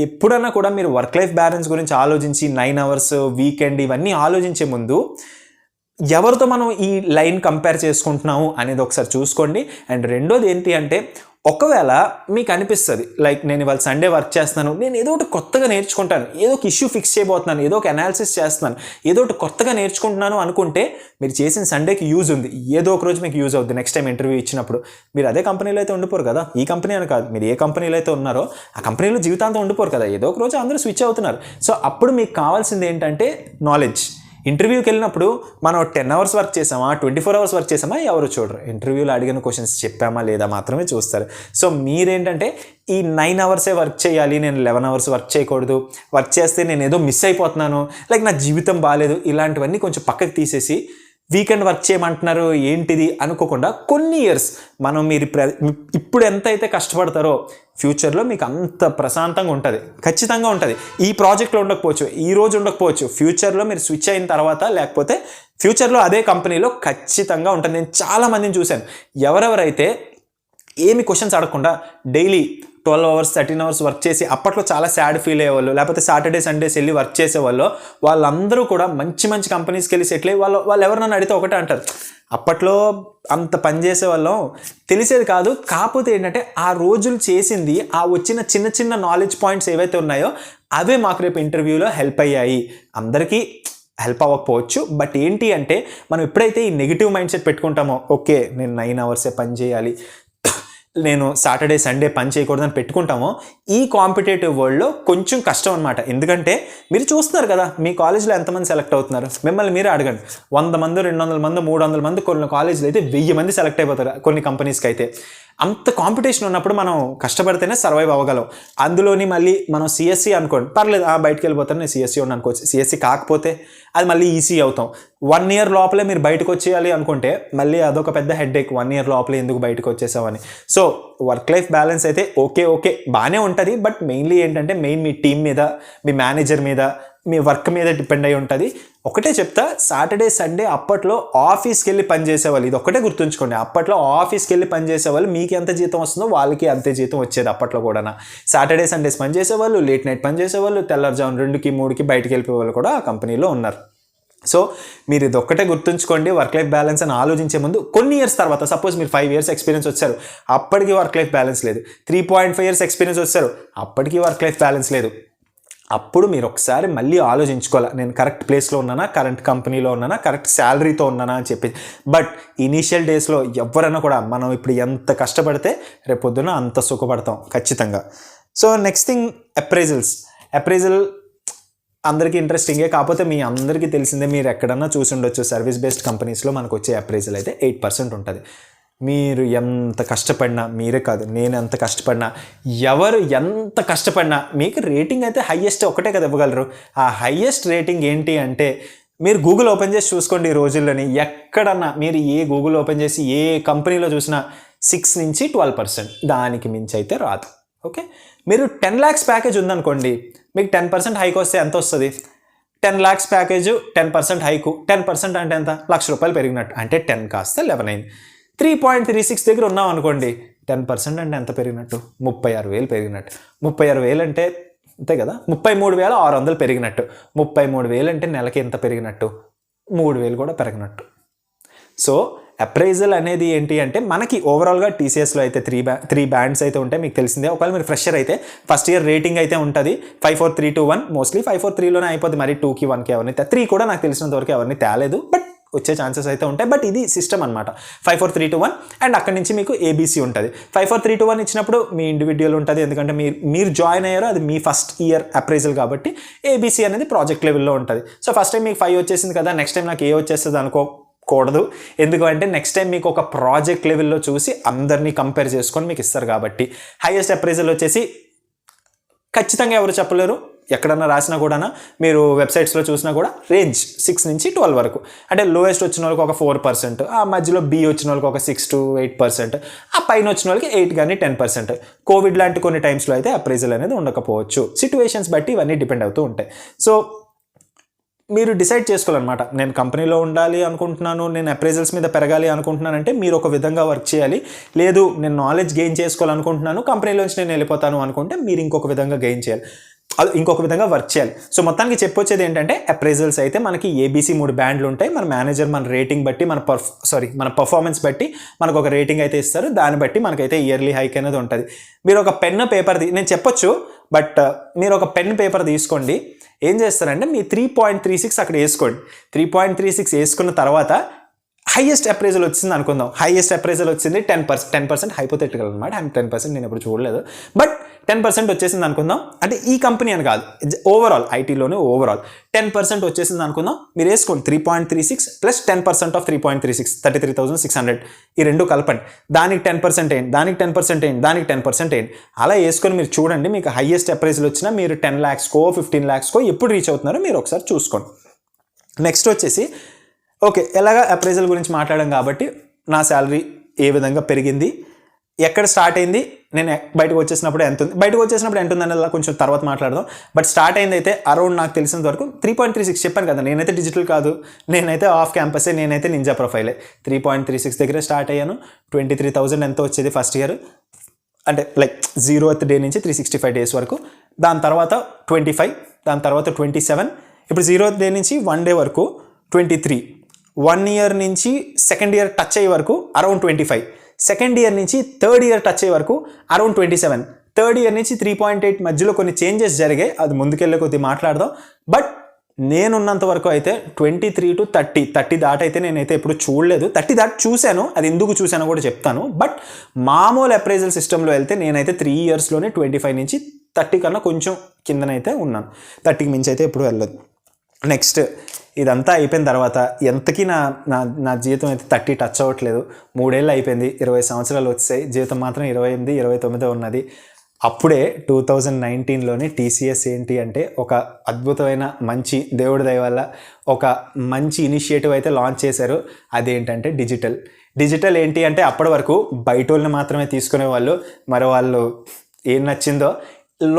ఎప్పుడన్నా కూడా మీరు వర్క్ లైఫ్ బ్యాలెన్స్ గురించి ఆలోచించి 9 hours వీకెండ్ ఇవన్నీ ఆలోచించే ముందు ఎవరితో మనం ఈ లైన్ కంపేర్ చేసుకుంటున్నాము అనేది ఒకసారి చూసుకోండి. అండ్ రెండోది ఏంటి అంటే, ఒకవేళ మీకు అనిపిస్తుంది లైక్ నేను ఇవాళ సండే వర్క్ చేస్తున్నాను, నేను ఏదో ఒకటి కొత్తగా నేర్చుకుంటాను, ఏదో ఒక ఇష్యూ ఫిక్స్ చేయబోతున్నాను, ఏదో ఒక అనాలిసిస్ చేస్తున్నాను, ఏదో ఒకటి కొత్తగా నేర్చుకుంటున్నాను అనుకుంటే మీరు చేసిన సండేకి యూజ్ ఉంది, ఏదో ఒక రోజు మీకు యూజ్ అవుతుంది. నెక్స్ట్ టైం ఇంటర్వ్యూ ఇచ్చినప్పుడు మీరు అదే కంపెనీలో అయితే ఉండిపోరు కదా. ఈ కంపెనీ అని కాదు, మీరు ఏ కంపెనీలో అయితే ఉన్నారో ఆ కంపెనీలో జీవితాంతం ఉండిపోరు కదా, ఏదో ఒక రోజు అందరూ స్విచ్ అవుతున్నారు. సో అప్పుడు మీకు కావాల్సింది ఏంటంటే నాలెడ్జ్. ఇంటర్వ్యూకి వెళ్ళినప్పుడు మనం 10 hours వర్క్ చేసామా, 24 hours వర్క్ చేసామా ఎవరు చూడరు. ఇంటర్వ్యూలో అడిగిన క్వశ్చన్స్ చెప్పామా లేదా మాత్రమే చూస్తారు. సో మీరేంటంటే ఈ 9 hours వర్క్ చేయాలి, నేను 11 hours వర్క్ చేయకూడదు, వర్క్ చేస్తే నేను ఏదో మిస్ అయిపోతున్నాను, లైక్ నా జీవితం బాగాలేదు, ఇలాంటివన్నీ కొంచెం పక్కకు తీసేసి వీకెండ్ వర్క్ చేయమంటున్నారు ఏంటిది అనుకోకుండా కొన్ని ఇయర్స్ మనం మీరు ఇప్పుడు ఎంత అయితే కష్టపడతారో ఫ్యూచర్లో మీకు అంత ప్రశాంతంగా ఉంటుంది, ఖచ్చితంగా ఉంటుంది. ఈ ప్రాజెక్ట్లో ఉండకపోవచ్చు, ఈ రోజు ఉండకపోవచ్చు, ఫ్యూచర్లో మీరు స్విచ్ అయిన తర్వాత లేకపోతే ఫ్యూచర్లో అదే కంపెనీలో ఖచ్చితంగా ఉంటుంది. నేను చాలామందిని చూశాను, ఎవరెవరైతే ఏమి క్వశ్చన్స్ అడగకుండా డైలీ 12 hours 13 hours వర్క్ చేసి అప్పట్లో చాలా సాడ్ ఫీల్ అయ్యేవాళ్ళు, లేకపోతే సాటర్డే సండేస్ వెళ్ళి వర్క్ చేసేవాళ్ళు, వాళ్ళందరూ కూడా మంచి మంచి కంపెనీస్కి వెళ్ళి సెటిల్ అయ్యి వాళ్ళు ఎవరన్నా అడిగితే ఒకటే అంటారు, అప్పట్లో అంత పని చేసే వాళ్ళం తెలిసేది కాదు, కాకపోతే ఏంటంటే ఆ రోజులు చేసింది, ఆ వచ్చిన చిన్న చిన్న నాలెడ్జ్ పాయింట్స్ ఏవైతే ఉన్నాయో అవే మాకు రేపు ఇంటర్వ్యూలో హెల్ప్ అయ్యాయి. అందరికీ హెల్ప్ అవ్వకపోవచ్చు, బట్ ఏంటి అంటే మనం ఎప్పుడైతే ఈ నెగిటివ్ మైండ్ సెట్ పెట్టుకుంటామో, ఓకే నేను 9 hours పని చేయాలి, నేను సాటర్డే సండే పని చేయకూడదని పెట్టుకుంటామో, ఈ కాంపిటేటివ్ వరల్డ్లో కొంచెం కష్టం అనమాట. ఎందుకంటే మీరు చూస్తున్నారు కదా మీ కాలేజ్లో ఎంతమంది సెలెక్ట్ అవుతున్నారు, మిమ్మల్ని మీరే అడగండి. 100 మంది 200 మంది 300 మంది, కొన్ని కాలేజీలో అయితే 1000 మంది సెలెక్ట్ అయిపోతారు కొన్ని కంపెనీస్కి అయితే. అంత కాంపిటీషన్ ఉన్నప్పుడు మనం కష్టపడితేనే సర్వైవ్ అవ్వగలం. అందులోని మళ్ళీ మనం సిఎస్సి అనుకోండి, పర్లేదు బయటకు వెళ్ళిపోతాను, నేను సిఎస్సి ఉన్నాను అనుకోవచ్చు. సిఎస్సి కాకపోతే అది మళ్ళీ ఈసీ అవుతాం. 1 year లోపలే మీరు బయటకు వచ్చేయాలి అనుకుంటే మళ్ళీ అదొక పెద్ద హెడ్ఏక్, 1 year లోపలే ఎందుకు బయటకు వచ్చేసామని. సో వర్క్ లైఫ్ బ్యాలెన్స్ అయితే ఓకే బాగానే ఉంటుంది, బట్ మెయిన్లీ ఏంటంటే మీ టీం మీద, మీ మేనేజర్ మీద, మీ వర్క్ మీద డిపెండ్ అయి ఉంటుంది. ఒకటే చెప్తా, సాటర్డే సండే అప్పట్లో ఆఫీస్కి వెళ్ళి పని చేసేవాళ్ళు, ఇది ఒక్కటే గుర్తుంచుకోండి, అప్పట్లో ఆఫీస్కి వెళ్ళి పని చేసేవాళ్ళు మీకు ఎంత జీతం వస్తుందో వాళ్ళకి అంతే జీతం వచ్చేది అప్పట్లో కూడా. సాటర్డే సండేస్ పని చేసేవాళ్ళు, లేట్ నైట్ పని చేసేవాళ్ళు, తెల్లారుజామున 2కి 3కి బయటకు వెళ్ళిపోయే వాళ్ళు కూడా ఆ కంపెనీలో ఉన్నారు. సో మీరు ఇది ఒక్కటే గుర్తుంచుకోండి, వర్క్ లైఫ్ బ్యాలెన్స్ అని ఆలోచించే ముందు కొన్ని ఇయర్స్ తర్వాత, సపోజ్ మీరు 5 years ఎక్స్పీరియన్స్ వచ్చారు, అప్పటికి వర్క్ లైఫ్ బ్యాలెన్స్ లేదు, 3.5 years ఎక్స్పీరియన్స్ వచ్చారు, అప్పటికి వర్క్ లైఫ్ బ్యాలెన్స్ లేదు, అప్పుడు మీరు ఒకసారి మళ్ళీ ఆలోచించుకోవాలి, నేను కరెక్ట్ ప్లేస్లో ఉన్నానా, కరెక్ట్ కంపెనీలో ఉన్నానా, కరెక్ట్ శాలరీతో ఉన్నానా అని చెప్పి. బట్ ఇనీషియల్ డేస్లో ఎవరైనా కూడా మనం ఇప్పుడు ఎంత కష్టపడితే రేపొద్దున అంత సుఖపడతాం ఖచ్చితంగా. సో నెక్స్ట్ థింగ్ అప్రైజల్ అందరికీ ఇంట్రెస్టింగే, కాకపోతే మీ అందరికీ తెలిసిందే, మీరు ఎక్కడన్నా చూసి ఉండొచ్చు, సర్వీస్ బేస్డ్ కంపెనీస్లో మనకు వచ్చే అప్రైజల్ అయితే 8% ఉంటుంది. మీరు ఎంత కష్టపడినా, మీరే కాదు నేను ఎంత కష్టపడినా, ఎవరు ఎంత కష్టపడినా మీకు రేటింగ్ అయితే హైయెస్ట్ ఒకటే కదా ఇవ్వగలరు. ఆ హైయెస్ట్ రేటింగ్ ఏంటి అంటే మీరు గూగుల్ ఓపెన్ చేసి చూసుకోండి, ఈ రోజుల్లోని ఎక్కడన్నా మీరు ఏ గూగుల్ ఓపెన్ చేసి ఏ కంపెనీలో చూసినా 6 నుంచి 12%, దానికి మించి అయితే రాదు. ఓకే, మీరు 10 lakhs ప్యాకేజ్ ఉందనుకోండి, మీకు 10% హైక్ వస్తే ఎంత వస్తుంది? 10 lakhs ప్యాకేజ్ 10% హైకు, 10% అంటే ఎంత? ₹1,00,000 పెరిగినట్టు, అంటే 10 కాస్త 11 అయింది. 3.36 దగ్గర ఉన్నాం అనుకోండి, 10% అంటే ఎంత పెరిగినట్టు? 36,000 పెరిగినట్టు. 36,000 అంటే అంతే కదా, 33,600 పెరిగినట్టు. 33,000 అంటే నెలకి ఎంత పెరిగినట్టు? 3,000 కూడా పెరిగినట్టు. సో అప్రైజల్ అనేది ఏంటి అంటే మనకి ఓవరాల్గా టీసీఎస్లో అయితే 3 bands అయితే ఉంటాయి, మీకు తెలిసిందే. ఒకవేళ మీరు ఫ్రెషర్ అయితే ఫస్ట్ ఇయర్ రేటింగ్ అయితే ఉంటుంది 5 4 3 2 1, మోస్ట్లీ 5 4 3లోనే అయిపోద్ది, మరి 2కి 1కి ఎవరిని 3 కూడా నాకు తెలిసినంత వరకు ఎవరిని తేలేదు, బట్ వచ్చే ఛాన్సెస్ అయితే ఉంటాయి. బట్ ఇది సిస్టమ్ అనమాట, 5 4 3 2 1 అండ్ అక్కడి నుంచి మీకు ఏబీసీ ఉంటుంది. 5 4 3 2 1 ఇచ్చినప్పుడు మీ ఇండివిజువల్ ఉంటుంది, ఎందుకంటే మీరు జాయిన్ అయ్యారో అది మీ ఫస్ట్ ఇయర్ అప్రైజల్ కాబట్టి ఏబీసీ అనేది ప్రాజెక్ట్ లెవెల్లో ఉంటుంది. సో ఫస్ట్ టైం మీకు 5 వచ్చేసింది కదా, నెక్స్ట్ టైం నాకు ఏ వచ్చేస్తుంది అనుకోకూడదు. ఎందుకంటే నెక్స్ట్ టైం మీకు ఒక ప్రాజెక్ట్ లెవెల్లో చూసి అందరినీ కంపేర్ చేసుకొని మీకు ఇస్తారు కాబట్టి. హైయెస్ట్ అప్రైజల్ వచ్చేసి ఖచ్చితంగా ఎవరు చెప్పలేరు, ఎక్కడన్నా రాసినా కూడా మీరు వెబ్సైట్స్లో చూసినా కూడా రేంజ్ 6 నుంచి 12 వరకు. అంటే లోయెస్ట్ వచ్చిన వాళ్ళకి ఒక 4%, ఆ మధ్యలో బి వచ్చిన వాళ్ళకి ఒక 6 to 8%, ఆ పైన వచ్చిన వాళ్ళకి 8 కానీ 10%. కోవిడ్ లాంటి కొన్ని టైమ్స్లో అయితే అప్రైజల్ అనేది ఉండకపోవచ్చు. సిచ్యువేషన్స్ బట్టి ఇవన్నీ డిపెండ్ అవుతూ ఉంటాయి. సో మీరు డిసైడ్ చేసుకోవాలన్నమాట, నేను కంపెనీలో ఉండాలి అనుకుంటున్నాను, నేను అప్రైజల్స్ మీద పెరగాలి అనుకుంటున్నానంటే మీరు ఒక విధంగా వర్క్ చేయాలి. లేదు నేను నాలెడ్జ్ గెయిన్ చేసుకోవాలనుకుంటున్నాను, కంపెనీలోంచి నేను వెళ్ళిపోతాను అనుకుంటే మీరు ఇంకొక విధంగా గెయిన్ చేయాలి, అది ఇంకొక విధంగా వర్క్ చేయాలి. సో మొత్తానికి చెప్పొచ్చేది ఏంటంటే అప్రైజల్స్ అయితే మనకి ఏబీసీ 3 బ్యాండ్లు ఉంటాయి. మన మేనేజర్ మన రేటింగ్ బట్టి మన పర్ఫార్మెన్స్ బట్టి మనకు ఒక రేటింగ్ అయితే ఇస్తారు. దాన్ని బట్టి మనకైతే ఇయర్లీ హైక్ అనేది ఉంటుంది. మీరు ఒక పెన్ పేపర్ నేను చెప్పొచ్చు, బట్ మీరు ఒక పెన్ పేపర్ తీసుకోండి, ఏం చేస్తారంటే మీ 3.36 అక్కడ వేసుకోండి. 3.36 వేసుకున్న తర్వాత హైయెస్ట్ అప్రైజల్ వచ్చింది అనుకుందాం, హైయెస్ట్ అప్రైజల్ వచ్చింది 10% హైపోథెటికల్ అనమాట, 10% నేను ఎప్పుడు చూడలేదు, బట్ 10% వచ్చేసింది అనుకుందాం. అంటే ఈ కంపెనీ అని కాదు, ఓవరాల్ ఐటీలోనే ఓవరాల్ 10% వచ్చేసింది అనుకుందాం. మీరు వేసుకోండి 3.36 ప్లస్ 10% ఆఫ్ 3.36 33,600, ఈ రెండు కలపండి. దానికి 10% ఏంటి, దానికి 10% ఏంటి, దానికి 10% ఏంటి, అలా వేసుకొని మీరు చూడండి. మీకు హైయెస్ట్ అప్రైజల్ వచ్చినా మీరు 10 lakhsకో 15 lakhsకో ఎప్పుడు రీచ్ అవుతున్నారో మీరు ఒకసారి చూసుకోండి. నెక్స్ట్ వచ్చేసి ఓకే, ఎలాగా అప్రైజల్ గురించి మాట్లాడాం కాబట్టి నా శాలరీ ఏ విధంగా పెరిగింది, ఎక్కడ స్టార్ట్ అయింది, నేను బయటకు వచ్చేసినప్పుడు ఎంత ఉంది, బయటకు వచ్చేసినప్పుడు ఎంత ఉంది అనేది కొంచెం తర్వాత మాట్లాడదాం. బట్ స్టార్ట్ అయింది అయితే అరౌండ్ నాకు తెలిసినంత వరకు 3.36 చెప్పాను కదా, నేనైతే డిజిటల్ కాదు, నేనైతే ఆఫ్ క్యాంపసే, నేనైతే నింజా ప్రొఫైలే. 3.36 దగ్గర స్టార్ట్ అయ్యాను. 23,000 ఎంత వచ్చేది ఫస్ట్ ఇయర్, అంటే లైక్ 0th డే నుంచి 365 days వరకు. దాని తర్వాత 25, దాని తర్వాత 27, ఇప్పుడు 0th డే నుంచి 1 day వరకు 23, 1 year నుంచి 2nd year టచ్ అయ్యే వరకు అరౌండ్ 25, 2nd year నుంచి 3rd year టచ్ అయ్యే వరకు అరౌండ్ 27, 3rd year నుంచి 3.8 మధ్యలో కొన్ని చేంజెస్ జరిగాయి, అది ముందుకెళ్ళే కొద్ది మాట్లాడదాం. బట్ నేనున్నంత వరకు అయితే 23 to 30 దాటి అయితే నేనైతే ఎప్పుడు చూడలేదు. 30 దాటి చూశాను, అది ఎందుకు చూశానో కూడా చెప్తాను. బట్ మామూలు అప్రైజల్ సిస్టంలో వెళ్తే నేనైతే 3 yearsలోనే 25 నుంచి 30 కన్నా కొంచెం కిందనైతే ఉన్నాను, 30కి మించి అయితే ఎప్పుడు వెళ్ళదు. నెక్స్ట్ ఇదంతా అయిపోయిన తర్వాత ఎంతకీ నా జీవితం అయితే 30 టచ్ అవ్వట్లేదు. 3 ఏళ్ళు అయిపోయింది, 20 సంవత్సరాలు వచ్చాయి, జీవితం మాత్రం 28 29 ఉన్నది. అప్పుడే 2019లోనే టీసీఎస్ ఏంటి అంటే ఒక అద్భుతమైన మంచి దేవుడి దయ వల్ల ఒక మంచి ఇనిషియేటివ్ అయితే లాంచ్ చేశారు. అదేంటంటే డిజిటల్ ఏంటి అంటే అప్పటి వరకు బయట వాళ్ళని మాత్రమే తీసుకునేవాళ్ళు, మరి వాళ్ళు ఏం నచ్చిందో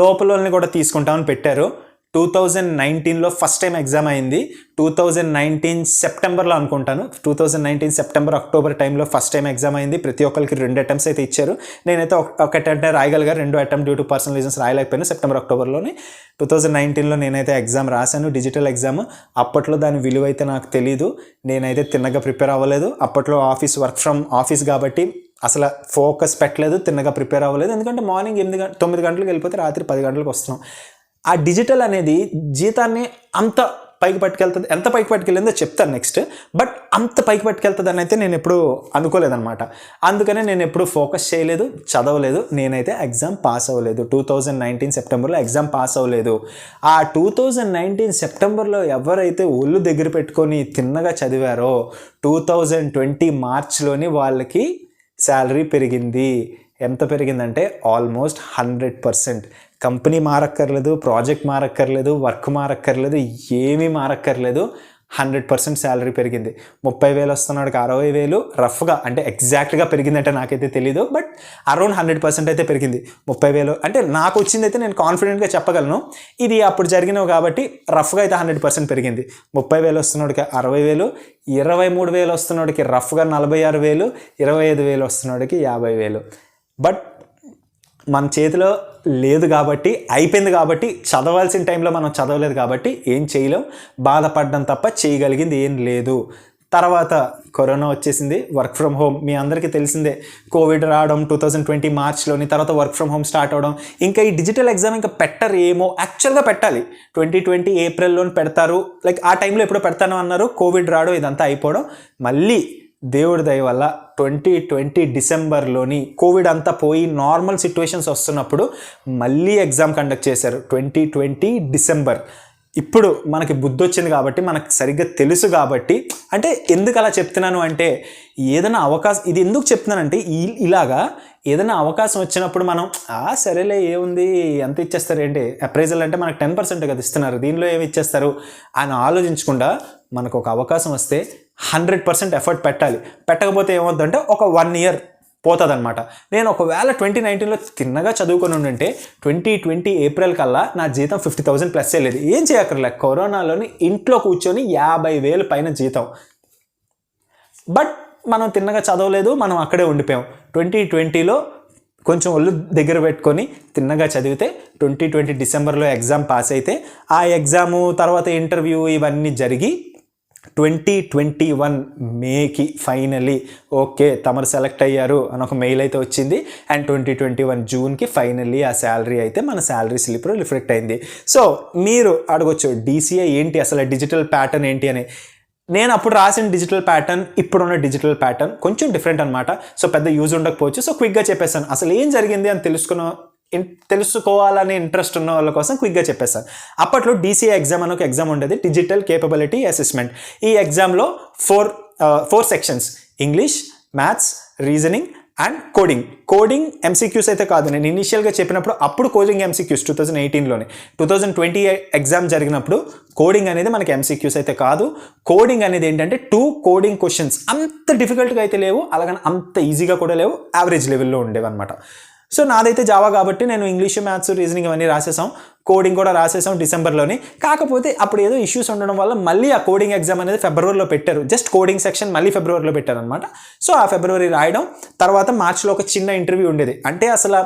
లోపల వాళ్ళని కూడా తీసుకుంటామని పెట్టారు. 2019లో ఫస్ట్ టైం ఎగ్జామ్ అయింది, 2019 సెప్టెంబర్లో అనుకుంటాను, 2019 సెప్టెంబర్ అక్టోబర్ టైంలో ఫస్ట్ టైం ఎగ్జామ్ అయింది. ప్రతి ఒక్కరికి 2 attempts అయితే ఇచ్చారు. నేనైతే ఒక అటెంప్ట్ రాయగలిగా, 2 attempt due to personal reasons రాయలేకపోయాను. సెప్టెంబర్ అక్టోబర్లోనే 2019లో నేనైతే ఎగ్జామ్ రాశాను, డిజిటల్ ఎగ్జామ్. అప్పట్లో దాని విలువ అయితే నాకు తెలీదు, నేనైతే తిన్నగా ప్రిపేర్ అవ్వలేదు. అప్పట్లో వర్క్ ఫ్రమ్ ఆఫీస్ కాబట్టి అసలు ఫోకస్ పెట్టలేదు, తిన్నగా ప్రిపేర్ అవ్వలేదు. ఎందుకంటే మార్నింగ్ 9 గంటలకు వెళ్ళిపోతే రాత్రి 10 గంటలకు వస్తున్నాం. ఆ డిజిటల్ అనేది జీతాన్ని అంత పైకి పట్టుకెళ్తుంది, ఎంత పైకి పట్టుకెళ్ళిందో చెప్తాను నెక్స్ట్. బట్ అంత పైకి పట్టుకెళ్తుంది అని అయితే నేను ఎప్పుడు అనుకోలేదన్నమాట. అందుకనే నేను ఎప్పుడు ఫోకస్ చేయలేదు, చదవలేదు, నేనైతే ఎగ్జామ్ పాస్ అవ్వలేదు. 2019 సెప్టెంబర్లో ఎగ్జామ్ పాస్ అవ్వలేదు. ఆ 2019 సెప్టెంబర్లో ఎవరైతే ఒళ్ళు దగ్గర పెట్టుకొని తిన్నగా చదివారో 2020 మార్చ్లోని వాళ్ళకి శాలరీ పెరిగింది. ఎంత పెరిగిందంటే ఆల్మోస్ట్ 100%. కంపెనీ మారక్కర్లేదు, ప్రాజెక్ట్ మారక్కర్లేదు, వర్క్ మారక్కర్లేదు, ఏమీ మారక్కర్లేదు, 100% శాలరీ పెరిగింది. 30,000 వస్తున్నవాడికి 60,000 రఫ్గా, అంటే ఎగ్జాక్ట్గా పెరిగిందంటే నాకైతే తెలీదు, బట్ అరౌండ్ 100% అయితే పెరిగింది. 30,000 అంటే నాకు వచ్చింది అయితే నేను కాన్ఫిడెంట్గా చెప్పగలను, ఇది అప్పుడు జరిగినవి కాబట్టి రఫ్గా అయితే 100% పెరిగింది. 30,000 వస్తున్నవాడికి 60,000, 23,000 వస్తున్నవాడికి రఫ్గా 46,000, 25,000 వస్తున్నవాడికి 50,000. బట్ మన చేతిలో లేదు కాబట్టి, అయిపోయింది కాబట్టి, చదవాల్సిన టైంలో మనం చదవలేదు కాబట్టి ఏం చేయలేం, బాధపడడం తప్ప చేయగలిగింది ఏం లేదు. తర్వాత కరోనా వచ్చేసింది, వర్క్ ఫ్రమ్ హోమ్ మీ అందరికీ తెలిసిందే. కోవిడ్ రావడం 2020 మార్చ్లోని, తర్వాత వర్క్ ఫ్రమ్ హోమ్ స్టార్ట్ అవడం. ఇంకా ఈ డిజిటల్ ఎగ్జామ్ ఇంకా పెట్టరు ఏమో, యాక్చువల్గా పెట్టాలి 2020 ఏప్రిల్లోని పెడతారు, లైక్ ఆ టైంలో ఎప్పుడో పెడతాను అన్నారు. కోవిడ్ రావడం ఇదంతా అయిపోవడం, మళ్ళీ దేవుడి దయ వల్ల 2020 డిసెంబర్లోని కోవిడ్ అంతా పోయి నార్మల్ సిచ్యువేషన్స్ వస్తున్నప్పుడు మళ్ళీ ఎగ్జామ్ కండక్ట్ చేశారు 2020 డిసెంబర్. ఇప్పుడు మనకి బుద్ధి వచ్చింది కాబట్టి, మనకు సరిగ్గా తెలుసు కాబట్టి, అంటే ఎందుకు అలా చెప్తున్నాను అంటే, ఏదైనా అవకాశం, ఇది ఎందుకు చెప్తున్నానంటే ఇలాగా ఏదైనా అవకాశం వచ్చినప్పుడు మనం సరేలే ఏముంది ఎంత ఇచ్చేస్తారు ఏంటి, అప్రైజల్ అంటే మనకు 10% కదా ఇస్తున్నారు, దీనిలో ఏమి ఇచ్చేస్తారు అని ఆలోచించకుండా మనకు ఒక అవకాశం వస్తే 100% ఎఫర్ట్ పెట్టాలి. పెట్టకపోతే ఏమవుతుందంటే ఒక 1 year పోతుంది అనమాట. నేను ఒకవేళ 2019లో తిన్నగా చదువుకొని ఉండంటే 2020 ఏప్రిల్ కల్లా నా జీతం 50,000 ప్లస్ వెళ్ళేది. ఏం చేయక్కర్లే, కరోనాలోని ఇంట్లో కూర్చొని 50,000 పైన జీతం. బట్ మనం తిన్నగా చదవలేదు, మనం అక్కడే ఉండిపోయాం. 2020లో కొంచెం ఒళ్ళు దగ్గర పెట్టుకొని తిన్నగా చదివితే 2020 డిసెంబర్లో ఎగ్జామ్ పాస్ అయితే, ఆ ఎగ్జాము తర్వాత ఇంటర్వ్యూ ఇవన్నీ జరిగి 2021 మేకి ఫైనలీ ఓకే తమరు సెలెక్ట్ అయ్యారు అని ఒక మెయిల్ అయితే వచ్చింది. అండ్ 2021 జూన్కి ఫైనల్లీ ఆ శాలరీ అయితే మన శాలరీ స్లిప్లో రిఫ్లెక్ట్ అయింది. సో మీరు అడగొచ్చు DCA ఏంటి అసలు, డిజిటల్ ప్యాటర్న్ ఏంటి అని. నేను అప్పుడు రాసిన డిజిటల్ ప్యాటర్న్ ఇప్పుడున్న డిజిటల్ ప్యాటర్న్ కొంచెం డిఫరెంట్ అనమాట. సో పెద్ద యూజ్ ఉండకపోవచ్చు. సో క్విక్గా చెప్పేస్తాను అసలు ఏం జరిగింది అని తెలుసుకోవాలనే ఇంట్రెస్ట్ ఉన్న వాళ్ళ కోసం క్విక్గా చెప్పేస్తాను. అప్పట్లో DCA ఎగ్జామ్ అని ఒక ఎగ్జామ్ ఉండేది, డిజిటల్ కేపబిలిటీ అసెస్మెంట్. ఈ ఎగ్జామ్లో four sections, English, maths, reasoning and coding MCQs అయితే కాదు. నేను ఇనిషియల్గా చెప్పినప్పుడు అప్పుడు కోడింగ్ MCQs 2018లోనే. 2020 ఎగ్జామ్ జరిగినప్పుడు కోడింగ్ అనేది మనకి MCQs అయితే కాదు. కోడింగ్ అనేది ఏంటంటే 2 కోడింగ్ క్వశ్చన్స్, అంత డిఫికల్ట్గా అయితే లేవు, అలాగని అంత ఈజీగా కూడా లేవు, యావరేజ్ లెవెల్లో ఉండేవి అనమాట. సో నాదైతే జావా కాబట్టి నేను ఇంగ్లీష్, మ్యాథ్స్, రీజనింగ్ అవన్నీ రాసేసాం, కోడింగ్ కూడా రాసేసాం డిసెంబర్లోని. కాకపోతే అప్పుడు ఏదో ఇష్యూస్ ఉండడం వల్ల మళ్ళీ ఆ కోడింగ్ ఎగ్జామ్ అనేది ఫిబ్రవరిలో పెట్టారు. జస్ట్ కోడింగ్ సెక్షన్ మళ్ళీ ఫిబ్రవరిలో పెట్టారు అనమాట. సో ఆ ఫిబ్రవరి రాయడం, తర్వాత మార్చిలో ఒక చిన్న ఇంటర్వ్యూ ఉండేది. అంటే అసలు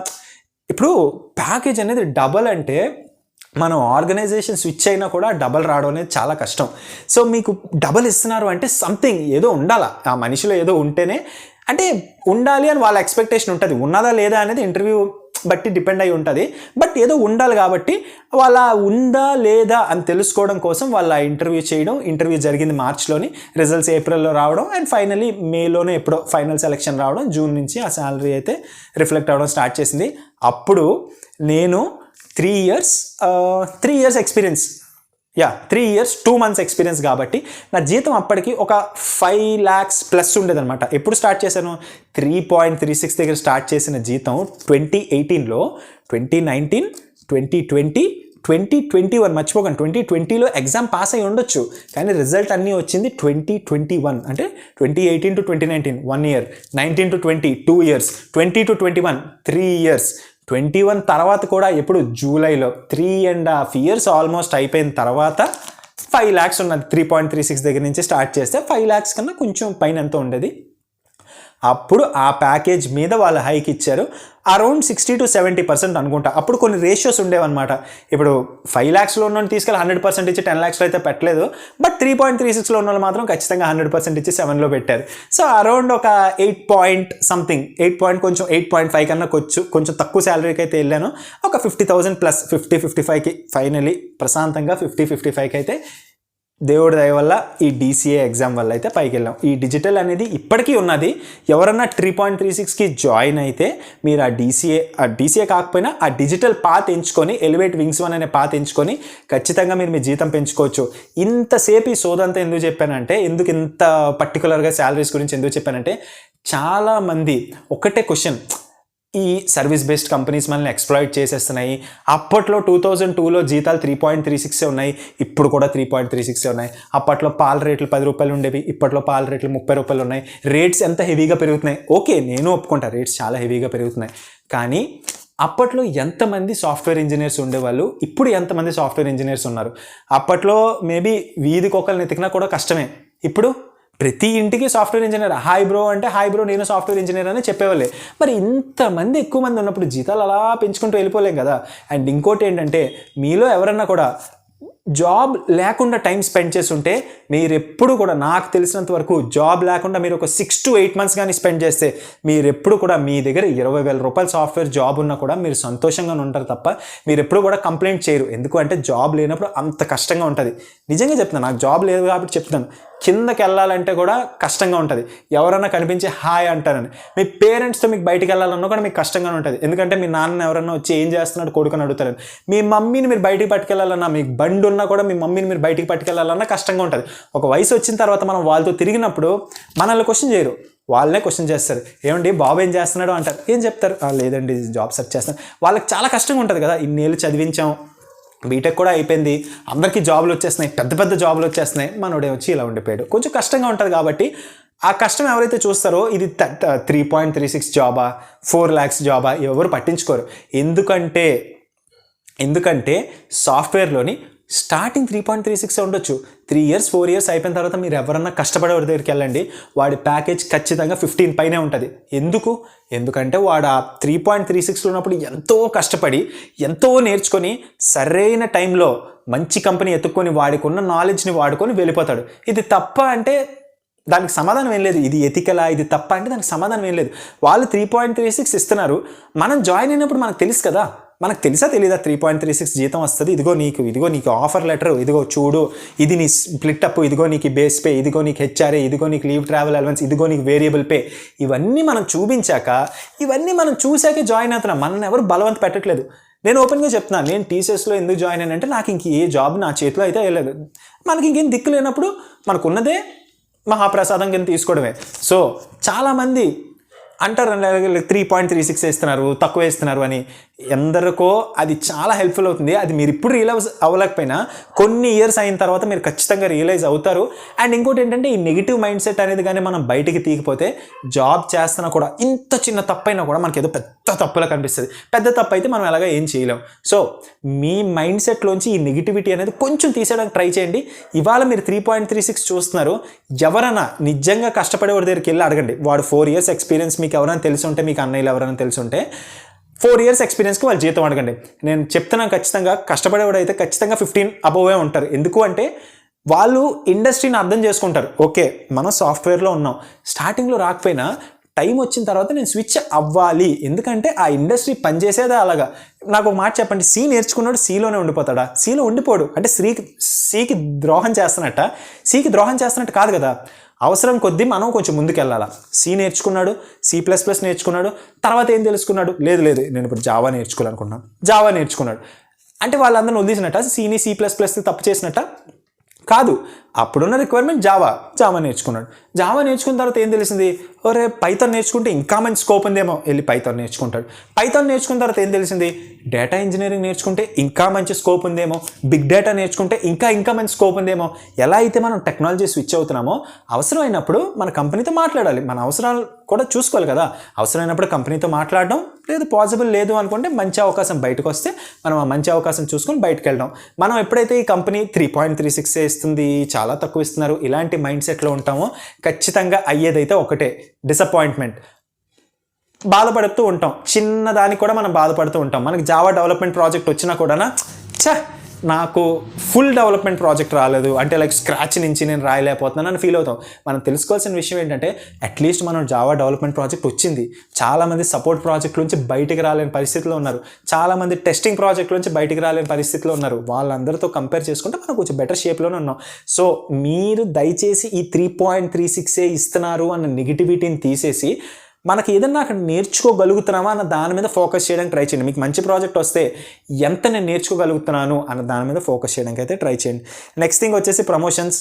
ఇప్పుడు ప్యాకేజ్ అనేది డబల్ అంటే మనం ఆర్గనైజేషన్ స్విచ్ అయినా కూడా డబల్ రావడం అనేది చాలా కష్టం. సో మీకు డబల్ ఇస్తున్నారు అంటే సంథింగ్ ఏదో ఉండాలా, ఆ మనిషిలో ఏదో ఉంటేనే, అంటే ఉండాలి అని వాళ్ళ ఎక్స్పెక్టేషన్ ఉంటుంది. ఉన్నదా లేదా అనేది ఇంటర్వ్యూ బట్టి డిపెండ్ అయి ఉంటుంది. బట్ ఏదో ఉండాలి కాబట్టి వాళ్ళ ఉందా లేదా అని తెలుసుకోవడం కోసం వాళ్ళ ఇంటర్వ్యూ చేయడం. ఇంటర్వ్యూ జరిగింది మార్చ్లోని, రిజల్ట్స్ ఏప్రిల్లో రావడం, అండ్ ఫైనలీ మేలోనే ఎప్పుడో ఫైనల్ సెలెక్షన్ రావడం. జూన్ నుంచి ఆ శాలరీ అయితే రిఫ్లెక్ట్ అవ్వడం స్టార్ట్ చేసింది. అప్పుడు నేను 3 years experience, 3 years 2 months experience కాబట్టి నా జీతం అప్పటికి ఒక 5 lakhs ప్లస్ ఉండేదన్నమాట. ఎప్పుడు స్టార్ట్ చేశాను, 3.36 దగ్గర స్టార్ట్ చేసిన జీతం 2018లో 2019, 2020, 2021 మర్చిపోకండి. 2020లో ఎగ్జామ్ పాస్ అయి ఉండొచ్చు, కానీ రిజల్ట్ అన్నీ వచ్చింది 2021. అంటే 2018 to 2019 1 year, 19 to 20 2 years, 20 to 21 3 years, 21 తర్వాత కూడా ఎప్పుడు జూలైలో 3.5 years ఆల్మోస్ట్ అయిపోయిన తర్వాత 5 lakhs ఉన్నది. 3.36 దగ్గర నుంచి స్టార్ట్ చేస్తే 5 lakhs కన్నా కొంచెం పైన ఎంత ఉండేది. అప్పుడు ఆ ప్యాకేజ్ మీద వాళ్ళు హైక్ ఇచ్చారు. అరౌండ్ 60 to 70% అనుకుంటా. అప్పుడు కొన్ని రేషియోస్ ఉండేవన్నమాట. ఇప్పుడు 5 lakhsలో ఉన్న తీసుకెళ్ళి 100% ఇచ్చి 10 lakhsలో అయితే పెట్టలేదు. బట్ 3.36లో ఉన్న వాళ్ళు మాత్రం ఖచ్చితంగా 100% ఇచ్చి 7లో పెట్టారు. సో అరౌండ్ ఒక 8 point something, 8.5 కన్నా కొంచెం తక్కువ శాలరీకి అయితే వెళ్ళాను. ఒక 50,000 ప్లస్ 50-55కి ఫైనలీ ప్రశాంతంగా 50-55కి అయితే దేవుడి దయ వల్ల ఈ DCA ఎగ్జామ్ వల్ల అయితే పైకి వెళ్ళాం. ఈ డిజిటల్ అనేది ఇప్పటికీ ఉన్నది. ఎవరన్నా 3.36కి జాయిన్ అయితే మీరు ఆ DCA కాకపోయినా ఆ డిజిటల్ పాత్ ఎంచుకొని, ఎలివేట్ వింగ్స్ 1 అనే పాత్ ఎంచుకొని ఖచ్చితంగా మీరు మీ జీతం పెంచుకోవచ్చు. ఇంతసేపు ఈ సోదంతా ఎందుకు చెప్పానంటే, ఎందుకు ఇంత పర్టికులర్గా శాలరీస్ గురించి ఎందుకు చెప్పానంటే, చాలామంది ఒకటే క్వశ్చన్, ఈ సర్వీస్ బేస్డ్ కంపెనీస్ మనల్ని ఎక్స్ప్లాయిట్ చేసేస్తున్నాయి. అప్పట్లో 2002లో జీతాలు 3.36 ఉన్నాయి, ఇప్పుడు కూడా 3.36 ఉన్నాయి. అప్పట్లో పాల రేట్లు 10 రూపాయలు ఉండేవి, ఇప్పట్లో పాల రేట్లు 30 రూపాయలు ఉన్నాయి. రేట్స్ ఎంత హెవీగా పెరుగుతున్నాయి, ఓకే నేను ఒప్పుకుంటా, రేట్స్ చాలా హెవీగా పెరుగుతున్నాయి. కానీ అప్పట్లో ఎంతమంది సాఫ్ట్వేర్ ఇంజనీర్స్ ఉండేవాళ్ళు, ఇప్పుడు ఎంతమంది సాఫ్ట్వేర్ ఇంజనీర్స్ ఉన్నారు. అప్పట్లో మేబీ వీధికి ఒకరిని ఎతికినా కూడా కష్టమే. ఇప్పుడు ప్రతి ఇంటికి సాఫ్ట్వేర్ ఇంజనీర్, హాయ్ బ్రో అంటే హాయ్ బ్రో నేను సాఫ్ట్వేర్ ఇంజనీర్ అని చెప్పేవాళ్ళే. మరి ఇంతమంది ఎక్కువ మంది ఉన్నప్పుడు జీతాలు అలా పెంచుకుంటూ వెళ్ళిపోలేం కదా. అండ్ ఇంకోటి ఏంటంటే, మీలో ఎవరన్నా కూడా జాబ్ లేకుండా టైం స్పెండ్ చేస్తుంటే మీరు ఎప్పుడు కూడా, నాకు తెలిసినంత వరకు జాబ్ లేకుండా మీరు ఒక 6 to 8 months కానీ స్పెండ్ చేస్తే మీరు ఎప్పుడు కూడా మీ దగ్గర 20,000 రూపాయల సాఫ్ట్వేర్ జాబ్ ఉన్నా కూడా మీరు సంతోషంగా ఉంటారు తప్ప మీరు ఎప్పుడు కూడా కంప్లైంట్ చేయరు. ఎందుకు అంటే జాబ్ లేనప్పుడు అంత కష్టంగా ఉంటుంది. నిజంగా చెప్తున్నాను, నాకు జాబ్ లేదు కాబట్టి చెప్తున్నాను. కిందకి వెళ్ళాలంటే కూడా కష్టంగా ఉంటుంది. ఎవరన్నా కనిపించి హాయ్ అంటారని, మీ పేరెంట్స్తో మీకు బయటికి వెళ్ళాలన్నా కూడా మీకు కష్టంగానే ఉంటుంది. ఎందుకంటే మీ నాన్న ఎవరన్నా వచ్చి ఏం చేస్తున్నాడు కొడుకుని అడుగుతారని. మీ మమ్మీని మీరు బయటికి పట్టుకెళ్ళాలన్నా, మీకు బండి ఉన్నా కూడా మీ మమ్మీని మీరు బయటికి పట్టుకెళ్ళాలన్నా కష్టంగా ఉంటుంది. ఒక వయసు వచ్చిన తర్వాత మనం వాళ్ళతో తిరిగినప్పుడు మనల్ని క్వశ్చన్ చేయరు, వాళ్ళనే క్వశ్చన్ చేస్తారు. ఏమండి బాబు ఏం చేస్తున్నాడు అంటారు. ఏం చెప్తారు? లేదండి జాబ్ సెర్చ్ చేస్తాను. వాళ్ళకి చాలా కష్టంగా ఉంటుంది కదా, ఇన్నేళ్ళు చదివించాం, బీటెక్ కూడా అయిపోయింది, అందరికీ జాబులు వచ్చేస్తున్నాయి, పెద్ద పెద్ద జాబులు వచ్చేస్తున్నాయి, మనోడే వచ్చి ఇలా ఉండిపోయాడు. కొంచెం కష్టంగా ఉంటుంది కాబట్టి ఆ కష్టం ఎవరైతే చూస్తారో ఇది 3.36 జాబా 4 lakhs జాబా ఎవరు పట్టించుకోరు. ఎందుకంటే సాఫ్ట్వేర్లోని స్టార్టింగ్ 3.36 ఉండొచ్చు. 3 years 4 years అయిపోయిన తర్వాత మీరు ఎవరన్నా కష్టపడేవాడి దగ్గరికి వెళ్ళండి, వాడి ప్యాకేజ్ ఖచ్చితంగా 15 పైనే ఉంటుంది. ఎందుకంటే వాడు ఆ 3.36లో ఉన్నప్పుడు ఎంతో కష్టపడి ఎంతో నేర్చుకొని సరైన టైంలో మంచి కంపెనీ ఎత్తుక్కొని వాడికి ఉన్న నాలెడ్జ్ని వాడుకొని వెళ్ళిపోతాడు. ఇది తప్ప అంటే దానికి సమాధానం ఏం లేదు. ఇది ఎతికలా, ఇది తప్ప అంటే దానికి సమాధానం ఏం లేదు. వాళ్ళు 3.36 ఇస్తున్నారు, మనం జాయిన్ అయినప్పుడు మనకు తెలుసు కదా, మనకు తెలుసా తెలీదా 3.36 జీతం వస్తుంది, ఇదిగో నీకు ఆఫర్ లెటర్, ఇదిగో చూడు, ఇది నీ స్ప్లిట్ అప్, ఇదిగో నీకు బేస్ పే, ఇదిగో నీకు హెచ్ఆర్ఏ, ఇదిగో నీకు లీవ్ ట్రావెల్ అలవెన్స్, ఇదిగో నీకు వేరియబుల్ పే, ఇవన్నీ మనం చూశాకే జాయిన్ అవుతున్నాం. మనం ఎవరు బలవంత పెట్టట్లేదు. నేను ఓపెన్గా చెప్తున్నాను, నేను టీసీఎస్లో ఎందుకు జాయిన్ అయినంటే నాకు ఇంక ఏ జాబ్ నా చేతిలో అయితే వెళ్ళలేదు. మనకి ఇంకేం దిక్కు లేనప్పుడు మనకున్నదే మహాప్రసాదం కింద తీసుకోవడమే. సో చాలామంది అంటారు 3.36 వేస్తున్నారు, తక్కువ వేస్తున్నారు అని. ఎందరికో అది చాలా హెల్ప్ఫుల్ అవుతుంది. అది మీరు ఇప్పుడు రియలైజ్ అవ్వలేకపోయినా కొన్ని ఇయర్స్ అయిన తర్వాత మీరు ఖచ్చితంగా రియలైజ్ అవుతారు. అండ్ ఇంకోటి ఏంటంటే, ఈ నెగిటివ్ మైండ్ సెట్ అనేది కానీ మనం బయటికి తీయకపోతే జాబ్ చేస్తున్నా కూడా ఇంత చిన్న తప్పైనా కూడా మనకి ఏదో పెద్ద తప్పులా కనిపిస్తుంది. పెద్ద తప్పు అయితే మనం ఎలాగ ఏం చేయలేం. సో మీ మైండ్ సెట్లోంచి ఈ నెగిటివిటీ అనేది కొంచెం తీసేయడానికి ట్రై చేయండి. ఇవాళ మీరు 3.36 చూస్తున్నారు, ఎవరైనా నిజంగా కష్టపడేవాడి దగ్గరికి వెళ్ళి అడగండి. వాడు 4 years ఎక్స్పీరియన్స్, మీకు ఎవరైనా తెలిసి ఉంటే, మీకు అన్నయ్యలు ఎవరైనా తెలిసి ఉంటే 4 years ఎక్స్పీరియన్స్కి వాళ్ళు జీతం అడగండి. నేను చెప్తున్నాను, ఖచ్చితంగా కష్టపడేవాడు అయితే ఖచ్చితంగా 15 అబోవే ఉంటారు. ఎందుకు అంటే వాళ్ళు ఇండస్ట్రీని అర్థం చేసుకుంటారు. ఓకే, మనం సాఫ్ట్వేర్లో ఉన్నాం, స్టార్టింగ్లో రాకపోయినా టైం వచ్చిన తర్వాత నేను స్విచ్ అవ్వాలి. ఎందుకంటే ఆ ఇండస్ట్రీ పనిచేసేదే అలాగా. నాకు ఒక మాట చెప్పండి, సి నేర్చుకున్నాడు సిలోనే ఉండిపోతాడా? సిలో ఉండిపోడు. అంటే సికి ద్రోహం చేస్తున్నట్టు కాదు కదా. అవసరం కొద్దీ మనం కొంచెం ముందుకు వెళ్ళాలా. సి నేర్చుకున్నాడు, C++ నేర్చుకున్నాడు, తర్వాత ఏం తెలుసుకున్నాడు? లేదు నేను ఇప్పుడు జావా నేర్చుకోవాలనుకున్నాను, జావా నేర్చుకున్నాడు. అంటే వాళ్ళందరిని వదిలేసినట్ట, సిని C++ తప్పు చేసినట్ట కాదు. అప్పుడున్న రిక్వైర్మెంట్ జావా నేర్చుకున్నాడు. జావా నేర్చుకున్న తర్వాత ఏం తెలిసింది? ఒరే పైథాన్ నేర్చుకుంటే ఇంకా మంచి స్కోప్ ఉందేమో, వెళ్ళి పైథాన్ నేర్చుకుంటాడు. పైథాన్ నేర్చుకున్న తర్వాత ఏం తెలిసింది? డేటా ఇంజనీరింగ్ నేర్చుకుంటే ఇంకా మంచి స్కోప్ ఉందేమో, బిగ్ డేటా నేర్చుకుంటే ఇంకా మంచి స్కోప్ ఉందేమో. ఎలా అయితే మనం టెక్నాలజీ స్విచ్ అవుతున్నామో, అవసరమైనప్పుడు మన కంపెనీతో మాట్లాడాలి, మన అవసరాలు కూడా చూసుకోవాలి కదా. అవసరమైనప్పుడు కంపెనీతో మాట్లాడడం, లేదు పాసిబుల్ లేదు అనుకుంటే మంచి అవకాశం బయటకు వస్తే మనం ఆ మంచి అవకాశం చూసుకొని బయటకు వెళ్ళడం. మనం ఎప్పుడైతే ఈ కంపెనీ 3.36 ఇస్తుంది, చాలా తక్కువ ఇస్తున్నారు, ఇలాంటి మైండ్ సెట్లో ఉంటామో ఖచ్చితంగా అయ్యేదైతే ఒకటే, డిసప్పాయింట్మెంట్. బాధపడుతూ ఉంటాం, చిన్నదానికి కూడా మనం బాధపడుతూ ఉంటాం. మనకి జావా డెవలప్మెంట్ ప్రాజెక్ట్ వచ్చినా కూడా నాకు ఫుల్ డెవలప్మెంట్ ప్రాజెక్ట్ రాలేదు అంటే లైక్ స్క్రాచ్ నుంచి నేను రాయలేకపోతున్నాను అని ఫీల్ అవుతాం. మనం తెలుసుకోవాల్సిన విషయం ఏంటంటే, అట్లీస్ట్ మనం జావా డెవలప్మెంట్ ప్రాజెక్ట్ వచ్చింది. చాలామంది సపోర్ట్ ప్రాజెక్ట్ నుంచి బయటికి రాలేని పరిస్థితిలో ఉన్నారు, చాలామంది టెస్టింగ్ ప్రాజెక్ట్ నుంచి బయటికి రాలేని పరిస్థితిలో ఉన్నారు. వాళ్ళందరితో కంపేర్ చేసుకుంటే మనం కొంచెం బెటర్ షేప్లోనే ఉన్నాం. సో మీరు దయచేసి ఈ 3.36 ఇస్తున్నారు అన్న నెగిటివిటీని తీసేసి మనకి ఏదన్నా అక్కడ నేర్చుకోగలుగుతున్నామా అన్న దాని మీద ఫోకస్ చేయడానికి ట్రై చేయండి. మీకు మంచి ప్రాజెక్ట్ వస్తే ఎంత నేను నేర్చుకోగలుగుతున్నాను అన్న దాని మీద ఫోకస్ చేయడానికి అయితే ట్రై చేయండి. నెక్స్ట్ థింగ్ వచ్చేసి ప్రమోషన్స్.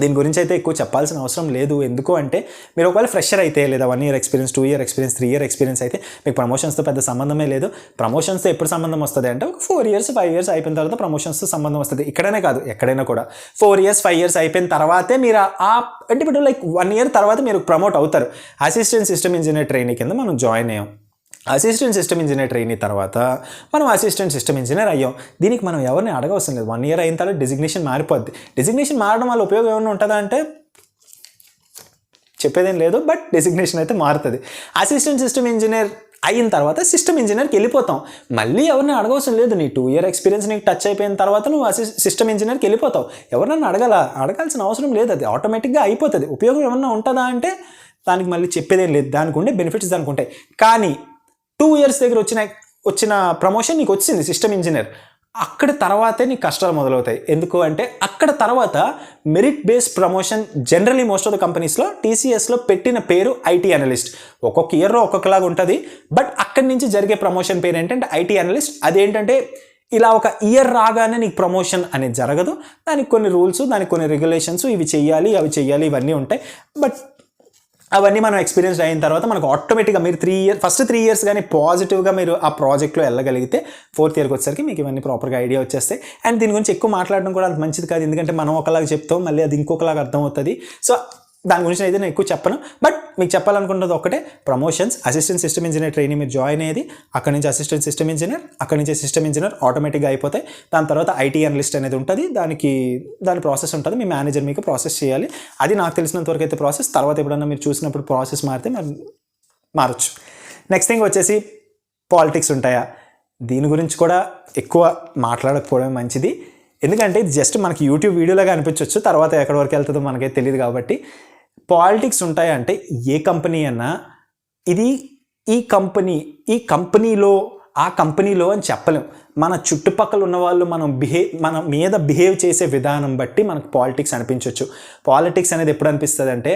దీని గురించి అయితే ఎక్కువ చెప్పాల్సిన అవసరం లేదు. ఎందుకు అంటే, మీరు ఒకవేళ ఫ్రెషర్ అయితే, లేదా 1 year experience, 2 year experience, 3 year experience అయితే మీకు ప్రమోషన్స్తో పెద్ద సంబంధమే లేదు. ప్రమోషన్స్తో ఎప్పుడు సంబంధం వస్తుంది అంటే, ఒక 4 years 5 years అయిపోయిన తర్వాత ప్రమోషన్స్తో సంబంధం వస్తుంది. ఇక్కడనే కాదు, ఎక్కడైనా కూడా 4 years 5 years అయిపోయిన తర్వాతే మీరు అంటే ఇప్పుడు లైక్ 1 year తర్వాత మీరు ప్రమోట్ అవుతారు. అసిస్టెంట్ సిస్టమ్ ఇంజనీర్ ట్రైనీ కింద మనం జాయిన్ అయ్యాం. అసిస్టెంట్ సిస్టమ్ ఇంజనీర్ ట్రైనీ తర్వాత మనం అసిస్టెంట్ సిస్టమ్ ఇంజనీర్ అయ్యాం. దీనికి మనం ఎవరిని అడగవసరం లేదు. 1 year అయిన తర్వాత డిజిగ్నేషన్ మారిపోద్ది. డిజిగ్నేషన్ మారడం వల్ల ఉపయోగం ఏమైనా ఉంటుందా అంటే చెప్పేదేం లేదు, బట్ డెసిగ్నేషన్ అయితే మారుతుంది. అసిస్టెంట్ సిస్టమ్ ఇంజనీర్ అయిన తర్వాత సిస్టమ్ ఇంజనీర్కి వెళ్ళిపోతాం. మళ్ళీ ఎవరిని అడగవసరం లేదు. నీ 2 year ఎక్స్పీరియన్స్ నీకు టచ్ అయిపోయిన తర్వాత నువ్వు సిస్టమ్ ఇంజనీర్కి వెళ్ళిపోతావు. ఎవరన్నా అడగాల్సిన అవసరం లేదు. అది ఆటోమేటిక్గా అయిపోతుంది. ఉపయోగం ఏమన్నా ఉంటుందా అంటే దానికి మళ్ళీ చెప్పేదేం లేదు. దానికి ఉండే బెనిఫిట్స్ దానికి ఉంటాయి. కానీ 2 years దగ్గర వచ్చిన ప్రమోషన్ నీకు వచ్చింది సిస్టమ్ ఇంజనీర్, అక్కడ తర్వాతే నీకు కష్టాలు మొదలవుతాయి. ఎందుకు అంటే అక్కడ తర్వాత merit based promotion generally most of the కంపెనీస్లో టీసీఎస్లో పెట్టిన పేరు ఐటీ అనలిస్ట్. ఒక్కొక్క ఇయర్లో ఒక్కొక్కలాగా ఉంటుంది. బట్ అక్కడి నుంచి జరిగే ప్రమోషన్ పేరు ఏంటంటే ఐటీ అనలిస్ట్. అదేంటంటే ఇలా ఒక ఇయర్ రాగానే నీకు ప్రమోషన్ అనేది జరగదు. దానికి కొన్ని రూల్స్, దానికి కొన్ని రెగ్యులేషన్స్, ఇవి చెయ్యాలి అవి చెయ్యాలి ఇవన్నీ ఉంటాయి. బట్ అవన్నీ మనం ఎక్స్పీరియన్స్ అయిన తర్వాత మనకు ఆటోమేటిక్గా మీరు ఫస్ట్ 3 years కానీ పాజిటివ్గా మీరు ఆ ప్రాజెక్ట్లో వెళ్ళగలిగితే 4th yearకి వచ్చేసరికి మీకు ఇవన్నీ ప్రాపర్గా ఐడియా వచ్చేస్తాయి. అండ్ దీని గురించి ఎక్కువ మాట్లాడడం కూడా అంత మంచిది కాదు. ఎందుకంటే మనం ఒకలాగా చెప్తాం, మళ్ళీ అది ఇంకొకలాగా అర్థం అవుతుంది. సో దాని గురించి అయితే నేను ఎక్కువ చెప్పను. బట్ మీకు చెప్పాలనుకుంటుంది ఒకటే, promotions assistant system engineer training మీరు జాయిన్ అయ్యేది, అక్కడి నుంచి అసిస్టెంట్ సిస్టమ్ ఇంజనీర్, అక్కడి నుంచి సిస్టమ్ ఇంజనీర్ ఆటోమేటిక్గా అయిపోతాయి. దాని తర్వాత ఐటీ అనలిస్ట్ అనేది ఉంటుంది. దాని ప్రాసెస్ ఉంటుంది. మీ మేనేజర్ మీకు ప్రాసెస్ చేయాలి. అది నాకు తెలిసినంత వరకు అయితే ప్రాసెస్. తర్వాత ఎప్పుడన్నా మీరు చూసినప్పుడు ప్రాసెస్ మారితే మారచ్చు. నెక్స్ట్ థింగ్ వచ్చేసి పాలిటిక్స్ ఉంటాయా? దీని గురించి కూడా ఎక్కువ మాట్లాడకపోవడం మంచిది. ఎందుకంటే ఇది జస్ట్ మనకి యూట్యూబ్ వీడియోలాగా అనిపించవచ్చు, తర్వాత ఎక్కడి వరకు వెళ్తుందో మనకైతే తెలియదు. కాబట్టి పాలిటిక్స్ ఉంటాయంటే ఏ కంపెనీ అన్నా ఇది ఈ కంపెనీలో ఆ కంపెనీలో అని చెప్పలేం. మన చుట్టుపక్కల ఉన్న వాళ్ళు మన మీద బిహేవ్ చేసే విధానం బట్టి మనకు పాలిటిక్స్ అనిపించవచ్చు. పాలిటిక్స్ అనేది ఎప్పుడు అనిపిస్తుంది అంటే,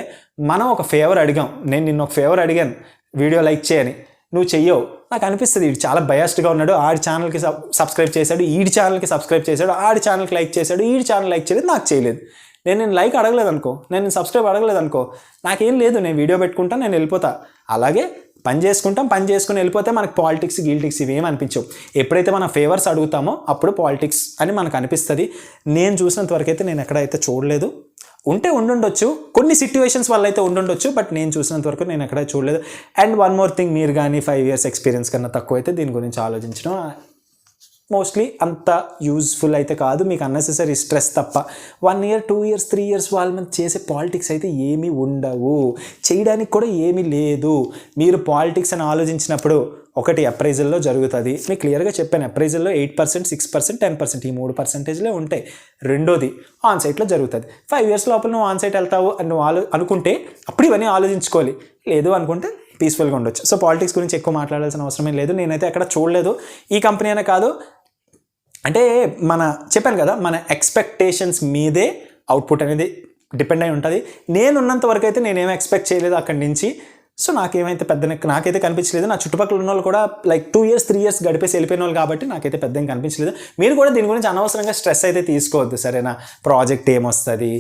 మనం ఒక ఫేవర్ అడిగాం, నేను నిన్న ఒక ఫేవర్ అడిగాను వీడియో లైక్ చేయని, నువ్వు చెయ్యవు. నాకు అనిపిస్తుంది వీడు చాలా బయాస్డ్గా ఉన్నాడు, ఆడి ఛానల్కి సబ్స్క్రైబ్ చేశాడు, ఈడి ఛానల్కి సబ్స్క్రైబ్ చేశాడు, ఆడి ఛానల్కి లైక్ చేశాడు, ఈడి ఛానల్ లైక్ చేయలేదు, నాకు చేయలేదు. నేను లైక్ అడగలేదు అనుకో, నేను సబ్స్క్రైబ్ అడగలేదు అనుకో, నాకేం లేదు, నేను వీడియో పెట్టుకుంటా, నేను వెళ్ళిపోతా. అలాగే పని చేసుకుని వెళ్ళిపోతే మనకు పాలిటిక్స్ ఇవేం అనిపించవు. ఎప్పుడైతే మనం ఫేవర్స్ అడుగుతామో అప్పుడు పాలిటిక్స్ అని మనకు అనిపిస్తుంది. నేను చూసినంత వరకు అయితే నేను ఎక్కడైతే చూడలేదు. ఉండుండొచ్చు, కొన్ని సిట్యువేషన్స్ వల్ల అయితే ఉండుండొచ్చు, బట్ నేను చూసినంత వరకు నేను ఎక్కడ చూడలేదు. అండ్ వన్ మోర్ థింగ్, మీరు కానీ 5 years ఎక్స్పీరియన్స్ కన్నా తక్కువ అయితే దీని గురించి ఆలోచించడం మోస్ట్లీ అంత యూజ్ఫుల్ అయితే కాదు. మీకు అన్నెసెసరీ స్ట్రెస్ తప్ప. 1 year 2 years 3 years వాళ్ళ మీద చేసే పాలిటిక్స్ అయితే ఏమీ ఉండవు, చేయడానికి కూడా ఏమీ లేదు. మీరు పాలిటిక్స్ అని ఆలోచించినప్పుడు ఒకటి అప్రైజల్లో జరుగుతుంది. మీకు క్లియర్గా చెప్పాను, అప్రైజల్లో 8%, 6%, 10% ఈ 3% ఉంటాయి. రెండోది ఆన్సైట్లో జరుగుతుంది. 5 years లోపల నువ్వు ఆన్సైట్ వెళ్తావు అని నువ్వు అనుకుంటే అప్పుడు ఇవన్నీ ఆలోచించుకోవాలి. లేదు అనుకుంటే పీస్ఫుల్గా ఉండొచ్చు. సో పాలిటిక్స్ గురించి ఎక్కువ మాట్లాడాల్సిన అవసరమే లేదు. నేనైతే ఎక్కడ చూడలేదు. ఈ కంపెనీ అనే కాదు, అంటే చెప్పాను కదా, మన ఎక్స్పెక్టేషన్స్ మీదే అవుట్పుట్ అనేది డిపెండ్ అయి ఉంటుంది. నేనున్నంత వరకు అయితే నేనేం ఎక్స్పెక్ట్ చేయలేదు అక్కడి నుంచి. సో నాకైతే కనిపించలేదు. నా చుట్టుపక్కల ఉన్న వాళ్ళు కూడా 2 years 3 years గడిపేసి వెళ్ళిపోయిన వాళ్ళు కాబట్టి నాకైతే పెద్ద ఏం కనిపించలేదు. మీరు కూడా దీని గురించి అనవసరంగా స్ట్రెస్ అయితే తీసుకోవద్దు, సరేనా? ప్రాజెక్ట్ ఏమొస్తుంది,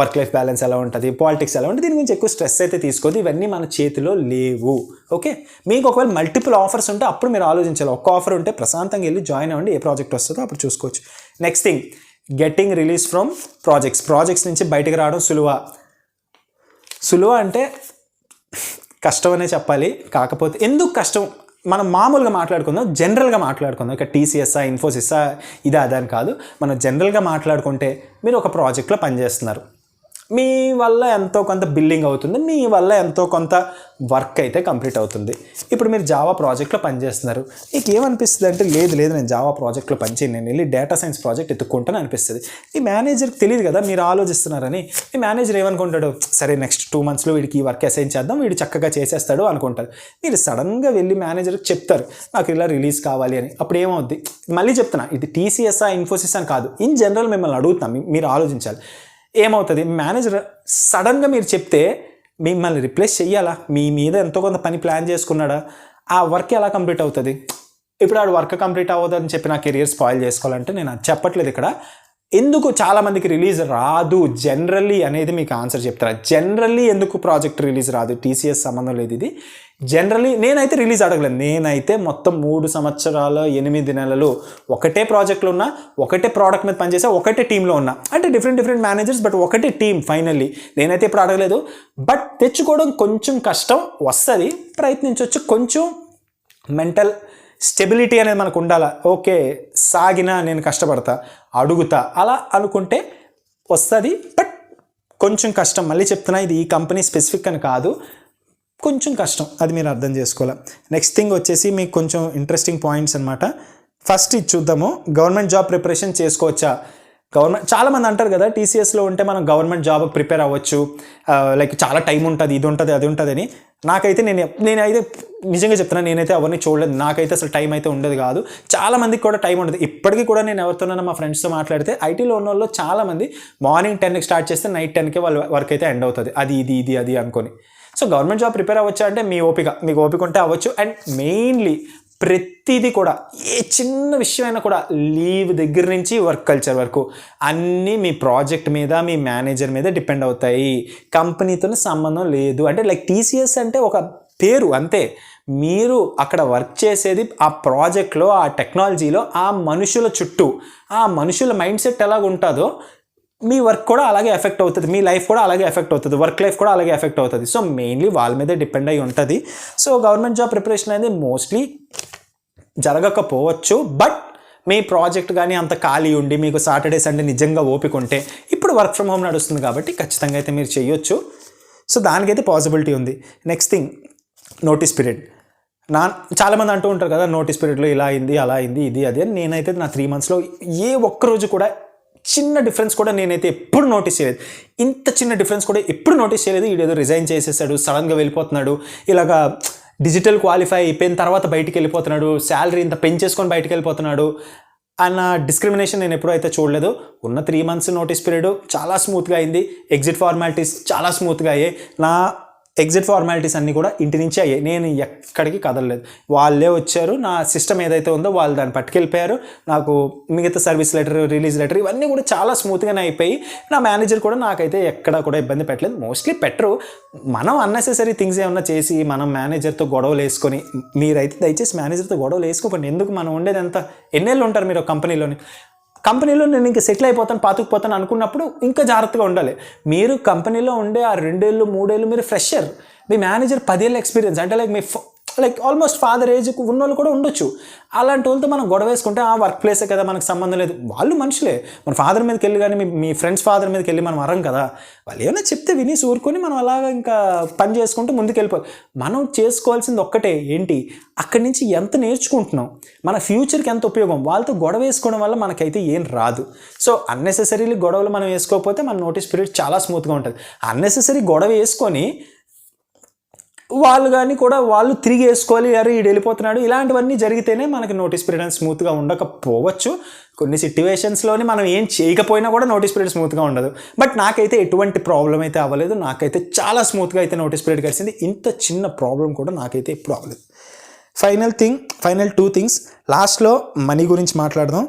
వర్క్ లైఫ్ బ్యాలెన్స్ ఎలా ఉంటుంది, పాలిటిక్స్ ఎలా ఉంటుంది, దీని గురించి ఎక్కువ స్ట్రెస్ అయితే తీసుకోవద్దు. ఇవన్నీ మన చేతిలో లేవు. ఓకే, మీకు ఒకవేళ మల్టిపుల్ ఆఫర్స్ ఉంటే అప్పుడు మీరు ఆలోచించాలి. ఒక్క ఆఫర్ ఉంటే ప్రశాంతంగా వెళ్ళి జాయిన్ అవ్వండి, ఏ ప్రాజెక్ట్ వస్తుందో అప్పుడు చూసుకోవచ్చు. Next thing, getting release from projects నుంచి బయటకు రావడం సులువ అంటే కష్టం అనే చెప్పాలి. కాకపోతే ఎందుకు కష్టం, మనం మామూలుగా మాట్లాడుకుందాం, జనరల్గా మాట్లాడుకుందాం. ఇక టీసీఎస్ఆ, ఇన్ఫోసిస్ఆ, అదని కాదు, మనం జనరల్గా మాట్లాడుకుంటే మీరు ఒక ప్రాజెక్ట్లో పనిచేస్తున్నారు, మీ వల్ల ఎంతో కొంత బిల్లింగ్ అవుతుంది, మీ వల్ల ఎంతో కొంత వర్క్ అయితే కంప్లీట్ అవుతుంది. ఇప్పుడు మీరు జావా ప్రాజెక్ట్లో పనిచేస్తున్నారు. మీకు ఏమనిపిస్తుంది అంటే, లేదు నేను జావా ప్రాజెక్ట్లో పనిచేయను, నేను వెళ్ళి డేటా సైన్స్ ప్రాజెక్ట్ ఎత్తుక్కుంటాను అనిపిస్తుంది. ఈ మేనేజర్కి తెలియదు కదా మీరు ఆలోచిస్తున్నారని. ఈ మేనేజర్ ఏమనుకుంటాడు, సరే నెక్స్ట్ 2 monthsలో వీడికి ఈ వర్క్ అసైన్ చేద్దాం, వీడు చక్కగా చేసేస్తాడు అనుకుంటారు. మీరు సడన్గా వెళ్ళి మేనేజర్కి చెప్తారు, నాకు ఇలా రిలీజ్ కావాలి అని. అప్పుడు ఏమవుద్ది, మళ్ళీ చెప్తున్నా, ఇది టీసీఎస్ఆ, ఇన్ఫోసిస్ అని కాదు, ఇన్ జనరల్ మిమ్మల్ని అడుగుతాం, మీరు ఆలోచించాలి. ఏమవుతుంది, మేనేజర్ సడన్గా మీరు చెప్తే మిమ్మల్ని రిప్లేస్ చెయ్యాలా, మీ మీద ఎంతో కొంత పని ప్లాన్ చేసుకున్నాడా, ఆ వర్క్ ఎలా కంప్లీట్ అవుతుంది? ఇప్పుడు ఆడు వర్క్ కంప్లీట్ అవ్వదని చెప్పి నా కెరియర్ స్పాయిల్ చేసుకోవాలంటే నేను అది చెప్పట్లేదు ఇక్కడ. ఎందుకు చాలామందికి రిలీజ్ రాదు జనరల్లీ అనేది మీకు ఆన్సర్ చెప్తారా. జనరల్లీ ఎందుకు ప్రాజెక్ట్ రిలీజ్ రాదు, టీసీఎస్ సంబంధం లేదు ఇది. జనరల్లీ నేనైతే రిలీజ్ అడగలేదు. నేనైతే మొత్తం 3 సంవత్సరాలు 8 నెలలు ఒకటే ప్రాజెక్ట్లో ఉన్నా, ఒకటే ప్రోడక్ట్ మీద పనిచేసా, ఒకటే టీంలో ఉన్నా. అంటే డిఫరెంట్ మేనేజర్స్, బట్ ఒకటే టీం. ఫైనల్లీ నేనైతే ఇప్పుడు అడగలేదు. బట్ తెచ్చుకోవడం కొంచెం కష్టం, వస్తుంది, ప్రయత్నించవచ్చు. కొంచెం మెంటల్ స్టెబిలిటీ అనేది మనకు ఉండాలి. ఓకే, సాగినా నేను కష్టపడతా, అడుగుతా, అలా అనుకుంటే వస్తుంది. బట్ కొంచెం కష్టం. మళ్ళీ చెప్తున్నా, ఇది ఈ కంపెనీ స్పెసిఫిక్ అని కాదు, కొంచెం కష్టం, అది మీరు అర్థం చేసుకోవాలి. నెక్స్ట్ థింగ్ వచ్చేసి మీకు కొంచెం ఇంట్రెస్టింగ్ పాయింట్స్ అనమాట. ఫస్ట్ ఇది చూద్దాము, గవర్నమెంట్ జాబ్ ప్రిపరేషన్ చేసుకోవచ్చా. చాలామంది అంటారు కదా టీసీఎస్లో ఉంటే మనం గవర్నమెంట్ జాబ్కి ప్రిపేర్ అవ్వచ్చు, లైక్ చాలా టైం ఉంటుంది, ఇది ఉంటుంది అది ఉంటుంది అని. నాకైతే నేనైతే నిజంగా చెప్తున్నాను, నేనైతే ఎవరిని చూడలేదు, నాకైతే అసలు టైం అయితే ఉండదు కాదు. చాలామందికి కూడా టైం ఉండదు. ఇప్పటికీ కూడా నేను ఎవరితోనైనా మా ఫ్రెండ్స్తో మాట్లాడితే ఐటీలో ఉన్న వాళ్ళు చాలామంది మార్నింగ్ 10కి స్టార్ట్ చేస్తే నైట్ 10కి వాళ్ళ వర్క్ అయితే ఎండ్ అవుతుంది, అది అనుకొని. సో గవర్నమెంట్ జాబ్ ప్రిపేర్ అవ్వచ్చా అంటే మీకు ఓపిక ఉంటే అవ్వచ్చు. అండ్ మెయిన్లీ ప్రతిదీ కూడా ఏ చిన్న విషయమైనా కూడా లీవ్ దగ్గర నుంచి వర్క్ కల్చర్ వరకు అన్నీ మీ ప్రాజెక్ట్ మీద, మీ మేనేజర్ మీద డిపెండ్ అవుతాయి. కంపెనీతో సంబంధం లేదు. అంటే లైక్ టీసీఎస్ అంటే ఒక పేరు అంతే. మీరు అక్కడ వర్క్ చేసేది ఆ ప్రాజెక్ట్లో, ఆ టెక్నాలజీలో, ఆ మనుషుల చుట్టూ, ఆ మనుషుల మైండ్ సెట్ ఎలాగ ఉంటుందో మీ వర్క్ కూడా అలాగే ఎఫెక్ట్ అవుతుంది, మీ లైఫ్ కూడా అలాగే ఎఫెక్ట్ అవుతుంది, వర్క్ లైఫ్ కూడా అలాగే ఎఫెక్ట్ అవుతుంది. సో మెయిన్లీ వాళ్ళ మీదే డిపెండ్ అయి ఉంటుంది. సో గవర్నమెంట్ జాబ్ ప్రిపరేషన్ అనేది మోస్ట్లీ జరగకపోవచ్చు. బట్ మీ ప్రాజెక్ట్ కానీ అంత ఖాళీ ఉండి మీకు సాటర్డే సండే నిజంగా ఓపిక ఉంటే, ఇప్పుడు వర్క్ ఫ్రమ్ హోమ్ నడుస్తుంది కాబట్టి ఖచ్చితంగా అయితే మీరు చేయొచ్చు. సో దానికైతే పాసిబిలిటీ ఉంది. Next thing, notice period. చాలామంది అంటూ ఉంటారు కదా నోటీస్ పీరియడ్లో ఇలా అయింది, అలా అయింది, ఇది అది అని. నేనైతే నా 3 monthsలో ఏ ఒక్కరోజు కూడా చిన్న డిఫరెన్స్ కూడా నేనైతే ఎప్పుడు నోటీస్ చేయలేదు. ఇంత చిన్న డిఫరెన్స్ కూడా ఎప్పుడు నోటీస్ చేయలేదు. వీడేదో రిజైన్ చేసేసాడు, సడన్గా వెళ్ళిపోతున్నాడు, ఇలాగా డిజిటల్ క్వాలిఫై అయిపోయిన తర్వాత బయటికి వెళ్ళిపోతున్నాడు, శాలరీ ఇంత పెంచేసుకొని బయటికి వెళ్ళిపోతున్నాడు అన్న డిస్క్రిమినేషన్ నేను ఎప్పుడూ అయితే చూడలేదు. ఉన్న 3 months నోటీస్ పీరియడ్ చాలా స్మూత్గా అయింది. ఎగ్జిట్ ఫార్మాలిటీస్ చాలా స్మూత్గా అయ్యాయి. నా ఎగ్జిట్ ఫార్మాలిటీస్ అన్నీ కూడా ఇంటి నుంచే అయ్యాయి. నేను ఎక్కడికి కదలలేదు. వాళ్ళే వచ్చారు, నా సిస్టమ్ ఏదైతే ఉందో వాళ్ళు దాన్ని పట్టుకెళ్ళిపోయారు. నాకు మిగతా సర్వీస్ లెటర్, రిలీజ్ లెటర్ ఇవన్నీ కూడా చాలా స్మూత్గానే అయిపోయి, నా మేనేజర్ కూడా నాకైతే ఎక్కడ కూడా ఇబ్బంది పెట్టలేదు. మోస్ట్లీ పెట్టరు. మనం అన్నెసెసరీ థింగ్స్ ఏమన్నా చేసి మనం మేనేజర్తో గొడవలు వేసుకొని, మీరైతే దయచేసి మేనేజర్తో గొడవలు వేసుకోకండి. ఎందుకు, మనం ఉండేది ఎంత, ఎన్నేళ్ళు ఉంటారు మీరు కంపెనీలో నేను ఇంకా సెటిల్ అయిపోతాను, పాతుకుపోతాను అనుకున్నప్పుడు ఇంకా జాగ్రత్తగా ఉండాలి. మీరు కంపెనీలో ఉండే ఆ 2 ఏళ్ళు 3 ఏళ్ళు మీరు ఫ్రెషర్, మీ మేనేజర్ 10 ఏళ్ళ ఎక్స్పీరియన్స్, అంటే లైక్ ఆల్మోస్ట్ ఫాదర్ ఏజ్కి ఉన్నోళ్ళు కూడా ఉండొచ్చు. అలాంటి వాళ్ళతో మనం గొడవ వేసుకుంటే ఆ వర్క్ ప్లేసే కదా, మనకు సంబంధం లేదు, వాళ్ళు మనుషులే. మన ఫాదర్ మీదకి వెళ్ళి కానీ మీ ఫ్రెండ్స్ ఫాదర్ మీదకి వెళ్ళి మనం అరం కదా. వాళ్ళు ఏమైనా చెప్తే విని ఊరుకొని మనం అలాగా ఇంకా పని చేసుకుంటూ ముందుకు వెళ్ళిపోవాలి. మనం చేసుకోవాల్సింది ఒక్కటే, ఏంటి, అక్కడి నుంచి ఎంత నేర్చుకుంటున్నాం, మన ఫ్యూచర్కి ఎంత ఉపయోగం. వాళ్ళతో గొడవ వేసుకోవడం వల్ల మనకైతే ఏం రాదు. సో అన్నెసెసరీలీ గొడవలు మనం వేసుకోకపోతే మన నోటీస్ పీరియడ్ చాలా స్మూత్గా ఉంటుంది. అన్నెసెసరీ గొడవ వేసుకొని వాళ్ళు కానీ కూడా వాళ్ళు తిరిగి వేసుకోవాలి, అరే ఈడు వెళ్ళిపోతున్నాడు, ఇలాంటివన్నీ జరిగితేనే మనకి నోటీస్ పీరియడ్ అని స్మూత్గా ఉండకపోవచ్చు. కొన్ని సిట్యువేషన్స్లోని మనం ఏం చేయకపోయినా కూడా నోటీస్ పీరియడ్ స్మూత్గా ఉండదు. బట్ నాకైతే ఎటువంటి ప్రాబ్లం అయితే అవ్వలేదు. నాకైతే చాలా స్మూత్గా అయితే నోటీస్ పీరియడ్ కలిసింది. ఇంత చిన్న ప్రాబ్లం కూడా నాకైతే ఎప్పుడు అవ్వలేదు. ఫైనల్ 2 things, లాస్ట్లో మనీ గురించి మాట్లాడదాం.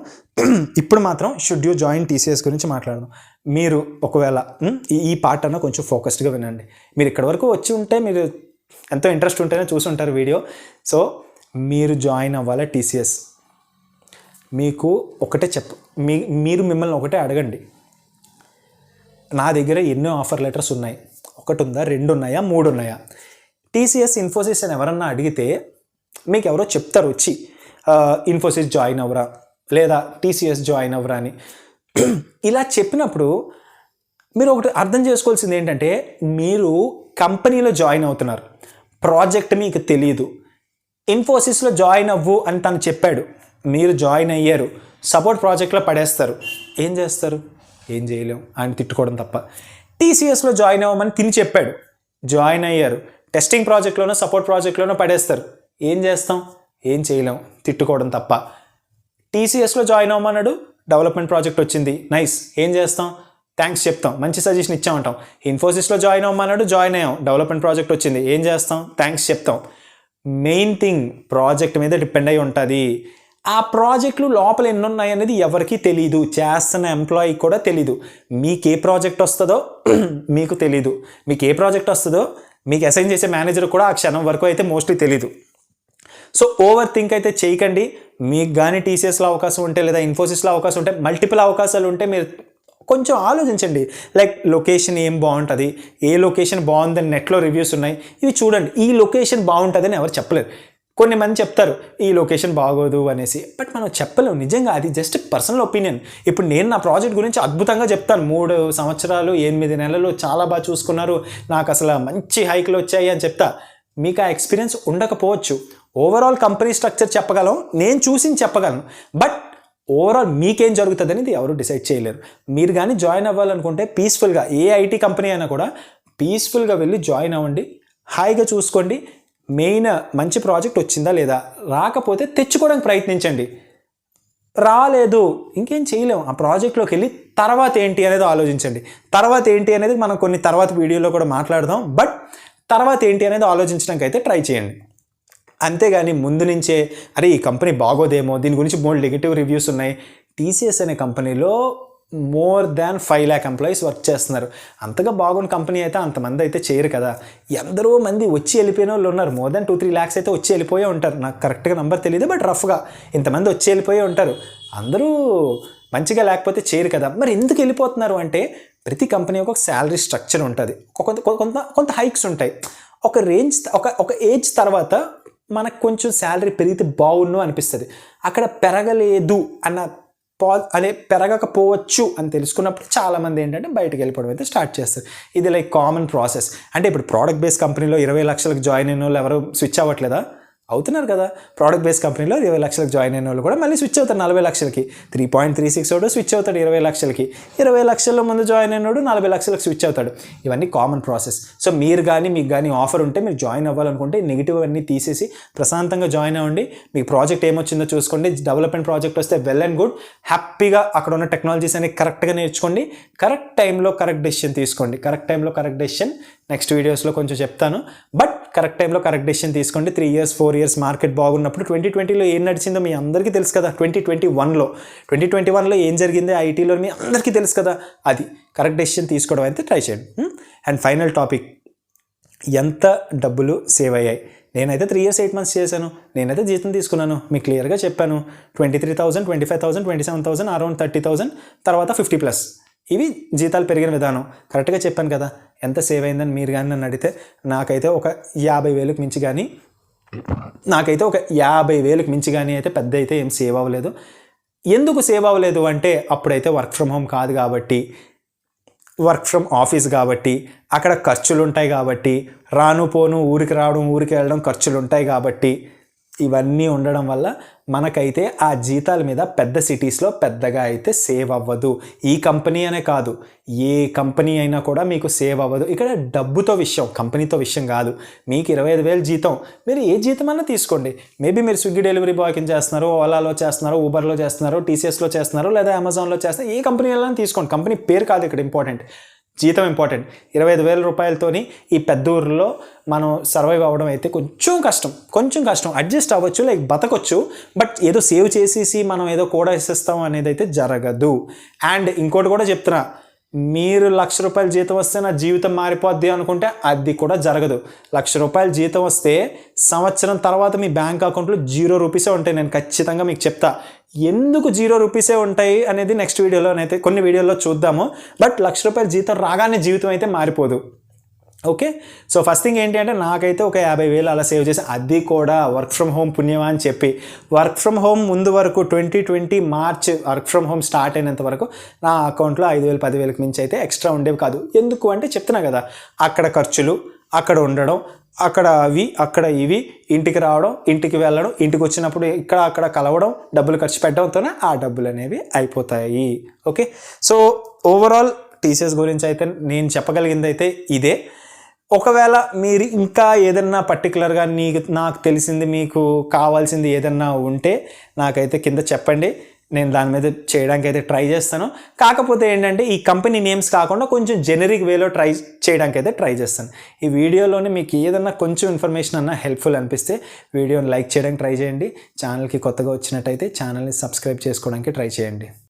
ఇప్పుడు మాత్రం షుడ్ యూ జాయిన్ టీసీఎస్ గురించి మాట్లాడదాం. మీరు ఒకవేళ ఈ పార్ట్ అన్న కొంచెం ఫోకస్డ్గా వినండి. మీరు ఇక్కడి వరకు వచ్చి ఉంటే, మీరు ఎంతో ఇంట్రెస్ట్ ఉంటేనే చూసి ఉంటారు వీడియో. సో మీరు జాయిన్ అవ్వాలి టీసీఎస్. మీకు ఒకటే మీరు మిమ్మల్ని ఒకటే అడగండి, నా దగ్గర ఎన్నో ఆఫర్ లెటర్స్ ఉన్నాయి, 1 ఉందా, 2 ఉన్నాయా, 3 ఉన్నాయా? టీసీఎస్, ఇన్ఫోసిస్ అని ఎవరన్నా అడిగితే మీకు ఎవరో చెప్తారు వచ్చి, ఇన్ఫోసిస్ జాయిన్ అవ్వరా లేదా టీసీఎస్ జాయిన్ అవ్వరా అని. ఇలా చెప్పినప్పుడు మీరు ఒకటి అర్థం చేసుకోవాల్సింది ఏంటంటే, మీరు కంపెనీలో జాయిన్ అవుతున్నారు, ప్రాజెక్ట్ మీకు తెలియదు. ఇన్ఫోసిస్లో జాయిన్ అవ్వు అని తను చెప్పాడు, మీరు జాయిన్ అయ్యారు, సపోర్ట్ ప్రాజెక్ట్లో పడేస్తారు. ఏం చేస్తారు? ఏం చేయలేం, ఆయన తిట్టుకోవడం తప్ప. టీసీఎస్లో జాయిన్ అవ్వమని తిని చెప్పాడు, జాయిన్ అయ్యారు, టెస్టింగ్ ప్రాజెక్ట్లోనో సపోర్ట్ ప్రాజెక్ట్లోనో పడేస్తారు. ఏం చేస్తాం? ఏం చేయలేం, తిట్టుకోవడం తప్ప. టీసీఎస్లో జాయిన్ అవ్వమన్నాడు, డెవలప్మెంట్ ప్రాజెక్ట్ వచ్చింది, నైస్, ఏం చేస్తాం? థ్యాంక్స్ చెప్తాం, మంచి సజెషన్ ఇచ్చామంటాం. ఇన్ఫోసిస్లో జాయిన్ అవ్వమన్నాడు, జాయిన్ అయ్యాం, డెవలప్మెంట్ ప్రాజెక్ట్ వచ్చింది, ఏం చేస్తాం? థ్యాంక్స్ చెప్తాం. మెయిన్ థింగ్, ప్రాజెక్ట్ మీద డిపెండ్ అయి ఉంటుంది. ఆ ప్రాజెక్టులు లోపల ఎన్ని ఉన్నాయి అనేది ఎవరికీ తెలియదు, చేస్తున్న ఎంప్లాయీ కూడా తెలీదు. మీకు ఏ ప్రాజెక్ట్ వస్తుందో మీకు తెలీదు, మీకు ఏ ప్రాజెక్ట్ వస్తుందో మీకు అసైన్ చేసే మేనేజర్ కూడా ఆ క్షణం వరకు అయితే మోస్ట్లీ తెలీదు. సో ఓవర్ థింక్ అయితే చేయకండి. మీకు కానీ టీసీఎస్లో అవకాశం ఉంటే లేదా ఇన్ఫోసిస్లో అవకాశం ఉంటే, మల్టిపుల్ అవకాశాలు ఉంటే మీరు కొంచెం ఆలోచించండి. లైక్ లొకేషన్ ఏం బాగుంటుంది, ఏ లొకేషన్ బాగుందని నెట్లో రివ్యూస్ ఉన్నాయి, ఇవి చూడండి. ఈ లొకేషన్ బాగుంటుందని ఎవరు చెప్పలేరు. కొన్ని మంది చెప్తారు ఈ లొకేషన్ బాగోదు అనేసి, బట్ మనం చెప్పలేము. నిజంగా అది జస్ట్ పర్సనల్ ఒపీనియన్. ఇప్పుడు నేను నా ప్రాజెక్ట్ గురించి అద్భుతంగా చెప్తాను, 3 సంవత్సరాలు 8 నెలలు చాలా బాగా చూసుకున్నారు, నాకు అసలు మంచి హైక్లు వచ్చాయి అని చెప్తా. మీకు ఆ ఎక్స్పీరియన్స్ ఉండకపోవచ్చు. ఓవరాల్ కంపెనీ స్ట్రక్చర్ చెప్పగలం, నేను చూసి చెప్పగలను, బట్ ఓవరాల్ మీకేం జరుగుతుంది అనేది ఎవరు డిసైడ్ చేయలేరు. మీరు కానీ జాయిన్ అవ్వాలనుకుంటే పీస్ఫుల్గా, ఏ ఐటీ కంపెనీ అయినా కూడా పీస్ఫుల్గా వెళ్ళి జాయిన్ అవ్వండి, హాయిగా చూసుకోండి. మెయిన్ మంచి ప్రాజెక్ట్ వచ్చిందా లేదా, రాకపోతే తెచ్చుకోవడానికి ప్రయత్నించండి. రాలేదు ఇంకేం చేయలేము, ఆ ప్రాజెక్ట్లోకి వెళ్ళి తర్వాత ఏంటి అనేది ఆలోచించండి. తర్వాత ఏంటి అనేది మనం కొన్ని తర్వాత వీడియోలో కూడా మాట్లాడదాం, బట్ తర్వాత ఏంటి అనేది ఆలోచించడానికి అయితే ట్రై చేయండి. అంతేగాని ముందు నుంచే అరే ఈ కంపెనీ బాగోదేమో, దీని గురించి మోర్ నెగిటివ్ రివ్యూస్ ఉన్నాయి. టీసీఎస్ అనే కంపెనీలో more than 5 lakh employees work చేస్తున్నారు. అంతగా బాగున్న కంపెనీ అయితే అంతమంది అయితే చేయరు కదా. ఎందరో మంది వచ్చి వెళ్ళిపోయిన వాళ్ళు ఉన్నారు. మోర్ దాన్ 2-3 lakhs అయితే వచ్చి వెళ్ళిపోయే ఉంటారు. నాకు కరెక్ట్గా నెంబర్ తెలియదు, బట్ రఫ్గా ఇంతమంది వచ్చి వెళ్ళిపోయే ఉంటారు. అందరూ మంచిగా లేకపోతే చేయరు కదా. మరి ఎందుకు వెళ్ళిపోతున్నారు అంటే ప్రతి కంపెనీ ఒక శాలరీ స్ట్రక్చర్ ఉంటుంది, కొంత హైక్స్ ఉంటాయి. ఒక రేంజ్ ఒక ఏజ్ తర్వాత మనకు కొంచెం శాలరీ పెరిగితే బాగుండు అనిపిస్తుంది. అక్కడ పెరగలేదు అదే పెరగకపోవచ్చు అని తెలుసుకున్నప్పుడు చాలామంది ఏంటంటే బయటకు వెళ్ళిపోవడం అయితే స్టార్ట్ చేస్తారు. ఇది లైక్ కామన్ ప్రాసెస్. అంటే ఇప్పుడు ప్రోడక్ట్ బేస్ కంపెనీలో 20 లక్షలకు జాయిన్ అయిన వాళ్ళు ఎవరు స్విచ్ అవ్వట్లేదా? అవుతున్నారు కదా. ప్రోడక్ట్ బేస్ కంపెనీలో 20 లక్షలకు జాయిన్ అయిన వాళ్ళు కూడా మళ్ళీ స్విచ్ అవుతారు 40 లక్షలకి. 3.36 వాడు స్విచ్ అవుతాడు 20 లక్షలకి. 20 లక్షల్లో ముందు జాయిన్ అయినాడు 40 లక్షలకు స్విచ్ అవుతాడు. ఇవన్నీ కామన్ ప్రాసెస్. సో మీరు కానీ మీకు కానీ ఆఫర్ ఉంటే మీరు జాయిన్ అవ్వాలనుకుంటే నెగిటివ్ అన్నీ తీసేసి ప్రశాంతంగా జాయిన్ అవ్వండి. మీకు ప్రాజెక్ట్ ఏమొచ్చిందో చూసుకోండి. డెవలప్మెంట్ ప్రాజెక్ట్ వస్తే వెల్ అండ్ గుడ్. హ్యాపీగా అక్కడ ఉన్న టెక్నాలజీస్ అనేవి కరెక్ట్గా నేర్చుకోండి. కరెక్ట్ టైంలో కరెక్ట్ డెసిషన్ తీసుకోండి. కరెక్ట్ టైంలో కరెక్ట్ డెసిషన్ నెక్స్ట్ వీడియోస్లో కొంచెం చెప్తాను, బట్ కరెక్ట్ టైంలో కరెక్ట్ డెసిషన్ తీసుకోండి. 3 years 4 years మార్కెట్ బాగున్నప్పుడు 2020లో ఏం నడిచిందో మీ అందరికీ తెలుసు కదా. 2021లో ఏం జరిగిందో ఐటీలో మీ అందరికీ తెలుసు కదా. అది కరెక్ట్ డెసిషన్ తీసుకోవడం అయితే ట్రై చేయండి. అండ్ ఫైనల్ టాపిక్, ఎంత డబ్బులు సేవ్ అయ్యాయి. నేనైతే 3 years 8 months చేశాను. నేనైతే జీతం తీసుకున్నాను, మీకు క్లియర్గా చెప్పాను. 23,000, 25,000, 27,000, అరౌండ్ 30,000, తర్వాత 50+. ఇవి జీతాలు పెరిగిన విధానం. కరెక్ట్గా చెప్పాను కదా. ఎంత సేవ్ అయిందని మీరు కానీ నన్ను అడిగితే నాకైతే ఒక 50,000కి మించి కానీ అయితే పెద్ద అయితే ఏం సేవ్ అవ్వలేదు. ఎందుకు సేవ్ అవ్వలేదు అంటే అప్పుడైతే వర్క్ ఫ్రమ్ హోమ్ కాదు కాబట్టి, వర్క్ ఫ్రమ్ ఆఫీస్ కాబట్టి, అక్కడ ఖర్చులు ఉంటాయి కాబట్టి, రాను పోను ఊరికి రావడం ఊరికి వెళ్ళడం ఖర్చులు ఉంటాయి కాబట్టి, ఇవన్నీ ఉండడం వల్ల మనకైతే ఆ జీతాల మీద పెద్ద సిటీస్లో పెద్దగా అయితే సేవ్ అవ్వదు. ఈ కంపెనీ అనే కాదు, ఏ కంపెనీ అయినా కూడా మీకు సేవ్ అవ్వదు. ఇక్కడ డబ్బుతో విషయం, కంపెనీతో విషయం కాదు. మీకు 25,000 జీతం, మీరు ఏ జీతం అన్నా తీసుకోండి. మేబీ మీరు స్విగ్గీ డెలివరీ బాయ్ కింద చేస్తున్నారు, ఓలాలో చేస్తున్నారు, ఊబర్లో చేస్తున్నారు, టీసీఎస్లో చేస్తున్నారు, లేదా అమెజాన్లో చేస్తున్నారు. ఏ కంపెనీలో తీసుకోండి. కంపెనీ పేరు కాదు ఇక్కడ ఇంపార్టెంట్, జీతం ఇంపార్టెంట్. 25,000 రూపాయలతోని ఈ పెద్ద ఊరిలో మనం సర్వైవ్ అవ్వడం అయితే కొంచెం కష్టం. అడ్జస్ట్ అవ్వచ్చు, లైక్ బతకొచ్చు, బట్ ఏదో సేవ్ చేసేసి మనం ఏదో కూడా ఇస్తాం అనేది అయితే జరగదు. అండ్ ఇంకోటి కూడా చెప్తున్నా, మీరు 1,00,000 రూపాయల జీతం వస్తే నా జీవితం మారిపోద్ది అనుకుంటే అది కూడా జరగదు. 1,00,000 రూపాయల జీతం వస్తే సంవత్సరం తర్వాత మీ బ్యాంక్ అకౌంట్లో 0 రూపీసే ఉంటాయి. నేను ఖచ్చితంగా మీకు చెప్తా. ఎందుకు 0 రూపీసే ఉంటాయి అనేది నెక్స్ట్ వీడియోలోనైతే కొన్ని వీడియోల్లో చూద్దాము. బట్ 1,00,000 రూపాయల జీతం రాగానే జీవితం అయితే మారిపోదు. ఓకే, సో ఫస్ట్ థింగ్ ఏంటి అంటే నాకైతే ఒక 50,000 అలా సేవ్ చేసి, అది కూడా వర్క్ ఫ్రమ్ హోమ్ పుణ్యమా అని చెప్పి. వర్క్ ఫ్రమ్ హోమ్ ముందు వరకు 2020 March work from home start అయినంత వరకు నా అకౌంట్లో 5,000 10,000కి మించి అయితే ఎక్స్ట్రా ఉండేవి కాదు. ఎందుకు అంటే చెప్తున్నా కదా, అక్కడ ఖర్చులు, అక్కడ ఉండడం, అక్కడ అవి, అక్కడ ఇవి, ఇంటికి రావడం, ఇంటికి వెళ్ళడం, ఇంటికి వచ్చినప్పుడు ఇక్కడ అక్కడ కలవడం, డబ్బులు ఖర్చు పెట్టడంతోనే ఆ డబ్బులు అనేవి అయిపోతాయి. ఓకే, సో ఓవరాల్ టీసీఎస్ గురించి అయితే నేను చెప్పగలిగింది అయితే ఇదే. ఒకవేళ మీరు ఇంకా ఏదన్నా పర్టికులర్గా నాకు తెలిసింది, మీకు కావాల్సింది ఏదన్నా ఉంటే నాకైతే కింద చెప్పండి. నేను దాని మీద చేయడానికి అయితే ట్రై చేస్తాను. కాకపోతే ఏంటంటే ఈ కంపెనీ నేమ్స్ కాకుండా కొంచెం జెనరిక్ వేలో ట్రై చేయడానికి అయితే ట్రై చేస్తాను. ఈ వీడియోలోనే మీకు ఏదన్నా కొంచెం ఇన్ఫర్మేషన్ అన్నా హెల్ప్ఫుల్ అనిపిస్తే వీడియోని లైక్ చేయడానికి ట్రై చేయండి. ఛానల్కి కొత్తగా వచ్చినట్టయితే ఛానల్ని సబ్స్క్రైబ్ చేసుకోవడానికి ట్రై చేయండి.